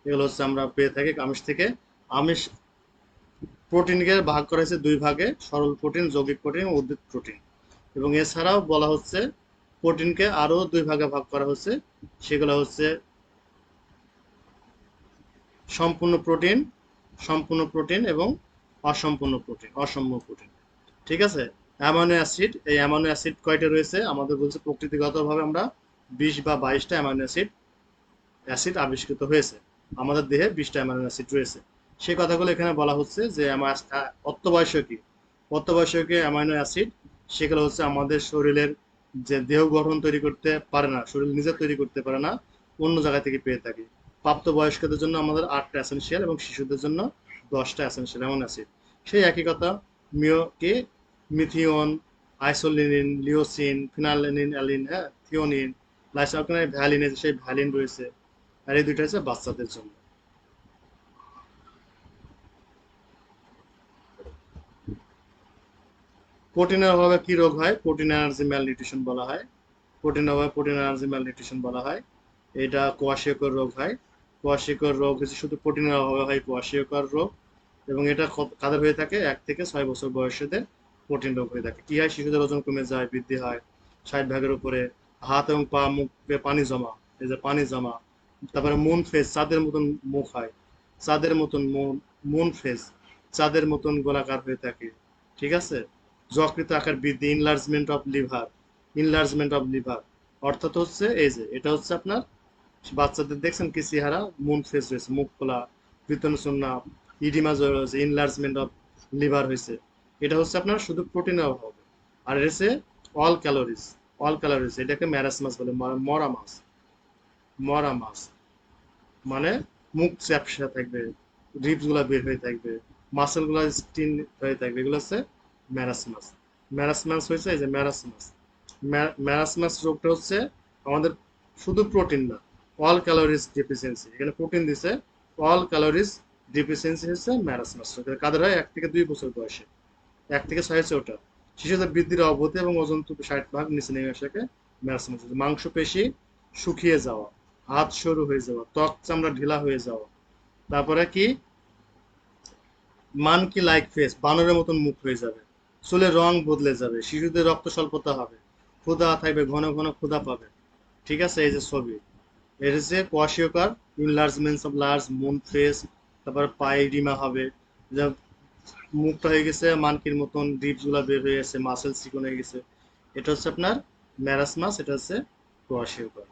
Speaker 1: এগুলো হচ্ছে আমরা পেয়ে থাকি আমিষ থেকে। আমিষ প্রোটিনকে ভাগ করা হয়েছে 2 ভাগে, সরল প্রোটিন, যৌগিক প্রোটিন, উদ্ভিদ প্রোটিন। এবং এছাড়াও বলা হচ্ছে প্রোটিনকে আরো 2 ভাগে ভাগ করা হচ্ছে, সেগুলো হচ্ছে সম্পূর্ণ প্রোটিন, সম্পূর্ণ প্রোটিন এবং অসম্য প্রোটিন। ঠিক আছে। অ্যামাইনো অ্যাসিড, এই অ্যামাইনো অ্যাসিড কয়টা রয়েছে? আমাদের বলছে প্রকৃতিগতভাবে আমরা 20 বা 22টা অ্যামাইনো অ্যাসিড আবিষ্কৃত হয়েছে। আমাদের দেহে 20টা অ্যামাইনো অ্যাসিড রয়েছে। সেই কথাগুলো এখানে বলা হচ্ছে যে অত্যাবশ্যকীয় অ্যামাইনো অ্যাসিড, সেগুলো হচ্ছে আমাদের শরীরের যে দেহ গঠন তৈরি করতে পারে না, শরীর নিজে তৈরি করতে পারে না, অন্য জায়গা থেকে পেয়ে থাকি। প্রাপ্তবয়স্কদের জন্য আমাদের 8টা এসেনশিয়াল এবং শিশুদের জন্য 10টা এসেনশিয়াল অ্যামাইনো অ্যাসিড। সেই একই কথা, মিওকে মিথিওন, আইসোলিনিন, লিওসিন, ফিনালিন, অ্যালিন, হ্যাঁ, থিওনিন, লাইসোকিন, ভ্যালিন, সেই ভ্যালিন রয়েছে। আর এই দুইটা হচ্ছে বাচ্চাদের জন্য। প্রোটিনের অভাবে কি রোগ হয়? প্রোটিন এনার্জি ম্যালনিউট্রিশন বলা হয়। প্রোটিন এনার্জি ম্যালনিউট্রিশন বলা হয়। এটা কোয়াশিয়কর রোগ হয়। কোয়াশিয়কর রোগ হচ্ছে শুধু প্রোটিনের অভাবে হয় কোয়াশিয়কর রোগ। এবং এটা কাদের হয়ে থাকে? 1 থেকে 6 বছর বয়সীদের প্রোটিন রোগ হয়ে থাকে। কি হয়? শিশুদের ওজন কমে যায়, বৃদ্ধি হয় 60 ভাগের উপরে। হাত এবং পা মুখে পানি জমা, এই যে পানি জমা, তারপরে মুন ফেস, চাঁদের মতন মুখ হয়, চাঁদের মতন মুন ফেস, চাঁদের মতন গোলাকার হয়ে থাকে। ঠিক আছে। যকৃত আকার বৃদ্ধি, enlargement of liver, enlargement of liver, অর্থাৎ হচ্ছে এই যে এটা হচ্ছে আপনার বাচ্চাদের দেখছেন কি চেহারা, মুন ফেস হয়েছে, মুখ খোলা, বৃতনচন্না, ইডিমা হয়েছে, ইনলার্জমেন্ট অফ লিভার হয়েছে। এটা হচ্ছে আপনার শুধু প্রোটিনের অভাব। আর এটা হচ্ছে অল ক্যালোরিজ, অল ক্যালোরিজ, এটাকে ম্যারাসমাস বলে, মরা মাছ, মরা মাছ মানে মুখ চ্যাপসা থাকবে, রিবস গুলা বের হয়ে থাকবে, মাসেল গুলা স্টিন হয়ে থাকবে, এগুলো হচ্ছে ম্যারাসমাস। ম্যারাসমাস হয়েছে এই যে ম্যারাসমাস। ম্যারাসমাস রোগটা হচ্ছে আমাদের শুধু প্রোটিন না, অল ক্যালোরিজ ডেফিসিয়েন্সি, এখানে প্রোটিন দিছে, অল ক্যালোরিজ ডেফিসিয়েন্সি হচ্ছে ম্যারাসমাস রোগ। কাদের হয়? 1 থেকে 2 বছর বয়সে, 1 থেকে 6 হচ্ছে ওটা। শিশুদের বৃদ্ধির অবধি এবং ওজন 60 ভাগ নিচে নেমে আসাকে ম্যারাসমাস। মাংসপেশি শুকিয়ে যাওয়া, হাত সরু হয়ে যাওয়া, ত্বক চামড়া ঢিলা হয়ে যাওয়া, তারপরে কি মানকি লাইক ফেস, বানরের মতন মুখ হয়ে যাবে, চুলের রং বদলে যাবে, শিশুদের রক্ত স্বল্পতা হবে, ক্ষুধা থাকবে, ঘন ঘন ক্ষুধা পাবে। ঠিক আছে, এই যে ছবি, এর হচ্ছে কোয়াশিওকার, ইনলার্জমেন্টস অফ লার্জ মুন ফেস, তারপর পাইডিমা হবে, যা মুখটা হয়ে গেছে মানকির মতন, ডিপস গুলা বের হয়ে গেছে, মাসেল চিকন হয়ে গেছে। এটা হচ্ছে আপনার ম্যারাসমাস, এটা হচ্ছে কোয়াশিওকার।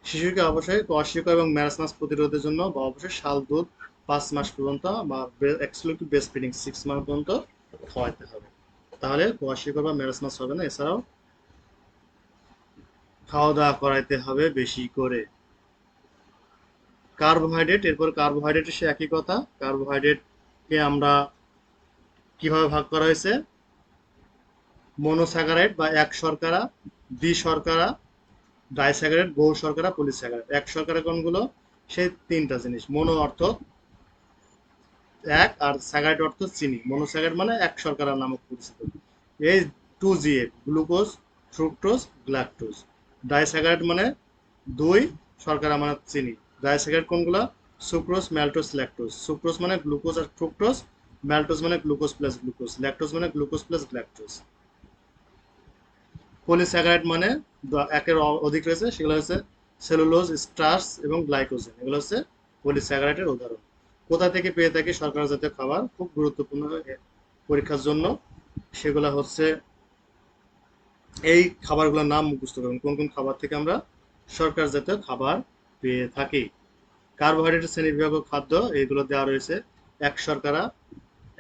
Speaker 1: শিশুকে অবশ্যই কোয়াশিওকা এবং ম্যারাসমাস প্রতিরোধের জন্য বা অবশ্যই শাল দুধ 5 মাস পর্যন্ত বা এক্সক্লুসিভ ব্রেস্ট ফিডিং 6 মাস পর্যন্ত খাওয়াতে হবে, তাহলে কোয়াশিওকা বা ম্যারাসমাস হবে না। এছাড়াও খাওয়া দাওয়া করাইতে হবে বেশি করে। কার্বোহাইড্রেট, এরপর কার্বোহাইড্রেটের সে একই কথা। কার্বোহাইড্রেটকে আমরা কিভাবে ভাগ করা হয়েছে? মনোস্যাকারাইড বা এক শর্করা, দ্বিশর্করা, ডাইস্যাকারাইড, বহু শর্করা, পলিস্যাকারাইড। এক শর্করা কোনগুলো? সেই 3টা জিনিস। মনো অর্থ এক, আর স্যাকারাইড অর্থ চিনি। মনোস্যাকারাইড মানে এক শর্করা নামক পরিচিত। এই 2GA, গ্লুকোজ, ফ্রুক্টোজ, গ্ল্যাকটোজ। ডাইস্যাকারাইড মানে 2 শর্করা মানে চিনি। ডাইস্যাকারাইড কোনগুলা? Sucrose, maltose, lactose. সুক্রোজ মানে গ্লুকোজ আর ফ্রুক্টোজ, ম্যালটোজ মানে গ্লুকোজ প্লাস গ্লুকোজ, ল্যাকটোজ মানে গ্লুকোজ প্লাস গ্ল্যাকটোজ। পলিস্যাকারাইড মানে একের অধিক রয়েছে, সেগুলো হচ্ছে সেলুলোজ, স্টার্চ এবং গ্লাইকোজেন, এগুলো হচ্ছে পলিস্যাকারাইডের উদাহরণ। কোথা থেকে পেয়ে থাকি শর্করা জাতীয় খাবার? খুব গুরুত্বপূর্ণ পরীক্ষার জন্য। সেগুলো হচ্ছে এই খাবারগুলোর নাম মুখস্থ করুন, কোন কোন খাবার থেকে আমরা শর্করা জাতীয় খাবার পেয়ে থাকি। কার্বোহাইড্রেটের শ্রেণীবিভাগ ও খাদ্য এগুলো দেওয়া রয়েছে। এক শর্করা,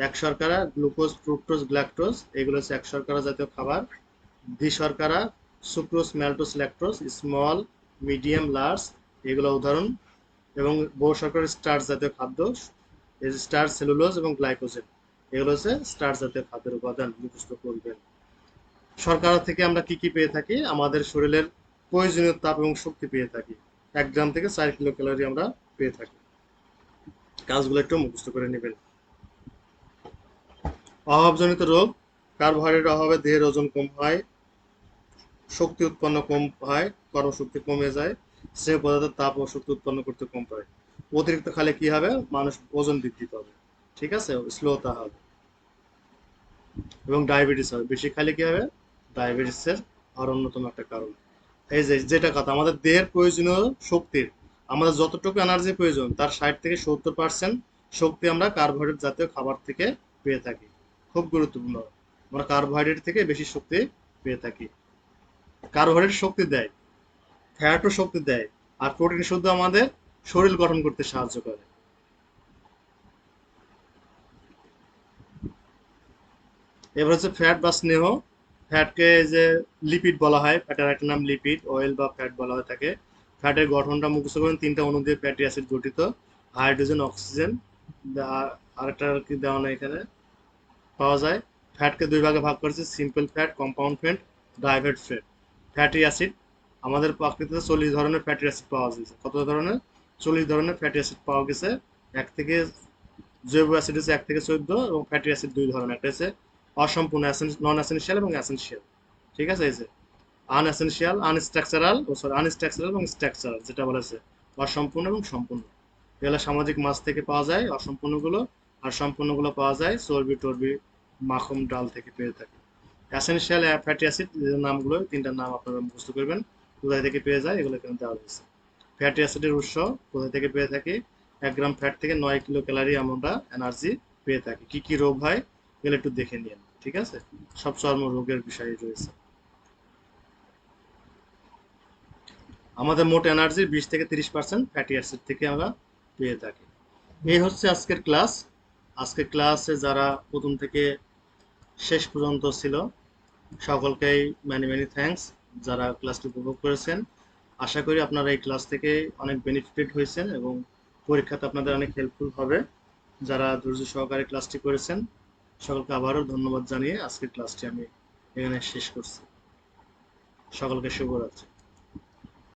Speaker 1: এক শর্করা, গ্লুকোজ, ফ্রুক্টোজ, গ্ল্যাকটোজ, এগুলো হচ্ছে এক শর্করা জাতীয় খাবার। দ্বিশর্করা, sucrose, maltose, lactose, small, medium, large, এগুলো উদাহরণ। এবং বহু শর্করা স্টার্চ জাতীয় খাদ্য, স্টার্চ, সেলুলোজ এবং গ্লাইকোজেন, এগুলো হচ্ছে স্টার্চ জাতীয় খাদ্যের উপাদান, মুখস্থ করবেন। শর্করা থেকে আমরা কি কি পেয়ে থাকি? আমাদের শরীরের প্রয়োজনীয় তাপ এবং শক্তি পেয়ে থাকি। 1 গ্রাম থেকে 4 কিলো ক্যালোরি আমরা পেয়ে থাকি। কাজগুলো একটু মুখস্থ করে নেবেন। অভাবজনিত রোগ, কার্বোহাইড্রেটের অভাবে দেহের ওজন কম হয়, শক্তি উৎপন্ন কম হয়, কর্মশক্তি কমে যায়, স্নেহ পদার্থের তাপ ও শক্তি উৎপন্ন করতে কম পায়। অতিরিক্ত খালে কি হবে? মানুষ ওজন বৃদ্ধি পাবে, ঠিক আছে, স্লোতা হবে এবং ডায়াবেটিস হবে। বেশি খালে কি হবে? ডায়াবেটিসের আর অন্যতম একটা কারণ। এই যে যেটা কথা, আমাদের দেহের প্রয়োজনীয় শক্তির, আমাদের যতটুকু এনার্জি প্রয়োজন তার 60 থেকে 70% শক্তি আমরা কার্বোহাইড্রেট জাতীয় খাবার থেকে পেয়ে থাকি। খুব গুরুত্বপূর্ণ, আমরা কার্বোহাইড্রেট থেকে বেশি শক্তি পেয়ে থাকি। কার্বোহাইড্রেট শক্তি দেয়, ফ্যাটও শক্তি দেয়, আর প্রোটিন শুদ্ধ আমাদের শরীর গঠন করতে সাহায্য করে। এবার হচ্ছে ফ্যাট বা স্নেহ। ফ্যাটকে যে লিপিড বলা হয়, ফ্যাটের একটা নাম লিপিড, অয়েল বা ফ্যাট বলা হয় থাকে। ফ্যাটের গঠনটা মুখস্থ করেন, 3টা অণু দিয়ে ফ্যাটি অ্যাসিড গঠিত, হাইড্রোজেন, অক্সিজেন, আরেকটা কি দেওয়া নাই এখানে, পাওয়া যায়। ফ্যাটকে 2 ভাগে ভাগ করেছে, সিম্পল ফ্যাট, কম্পাউন্ড ফ্যাট, ডাইভেট ফ্যাট। ফ্যাটি অ্যাসিড, আমাদের প্রকৃতিতে 40 ধরনের ফ্যাটি অ্যাসিড পাওয়া গেছে। কত ধরনের? 40 ধরনের ফ্যাটি অ্যাসিড পাওয়া গেছে। এক থেকে জৈব অ্যাসিড হচ্ছে 1 থেকে 14, এবং ফ্যাটি অ্যাসিড 2 ধরনের, একটা হচ্ছে অসম্পূর্ণ, নন এসেনশিয়াল এবং এসেনশিয়াল। ঠিক আছে, এই যে আনএসেনশিয়াল, আনস্ট্রাকচারাল, আনস্ট্রাকচারাল এবং স্ট্রাকচারাল, যেটা বলেছে অসম্পূর্ণ এবং সম্পূর্ণ। এগুলো সামাজিক মাছ থেকে পাওয়া যায় অসম্পূর্ণগুলো, আর সম্পূর্ণগুলো পাওয়া যায় চর্বি টর্বি, মাখন, ডাল থেকে পেয়ে থাকে। এসেনশিয়াল ফ্যাটি অ্যাসিড নামগুলো, 3টার নাম আপনারা মুখস্থ করবেন, কোথায় থেকে পেয়ে যায় এগুলো এখানে দেওয়া হয়েছে। ফ্যাটি অ্যাসিডের উৎস কোথা থেকে পেয়ে থাকি? 1 গ্রাম ফ্যাট থেকে 9 কিলো ক্যালোরি আমরা এনার্জি পেয়ে থাকি। কি কি রোগ হয় এগুলো একটু দেখে নিন, ঠিক আছে? সব চর্ম রোগের বিষয় রয়েছে। আমাদের মোট এনার্জির 20 থেকে 30% ফ্যাটি অ্যাসিড থেকে আমরা পেয়ে থাকি। এই হচ্ছে আজকের ক্লাস। আজকের ক্লাসে যারা প্রথম থেকে শেষ পর্যন্ত ছিল সকলকেই ম্যানি ম্যানি থ্যাঙ্কস, যারা ক্লাসটি উপভোগ করেছেন। আশা করি আপনারা এই ক্লাস থেকে অনেক বেনিফিটেড হয়েছেন এবং পরীক্ষাতে আপনাদের অনেক হেল্পফুল হবে। যারা ধৈর্য সহকারে ক্লাসটি করেছেন সকলকে আবারও ধন্যবাদ জানিয়ে আজকের ক্লাসটি আমি এখানে শেষ করছি। সকলকে শুভরাত্রি।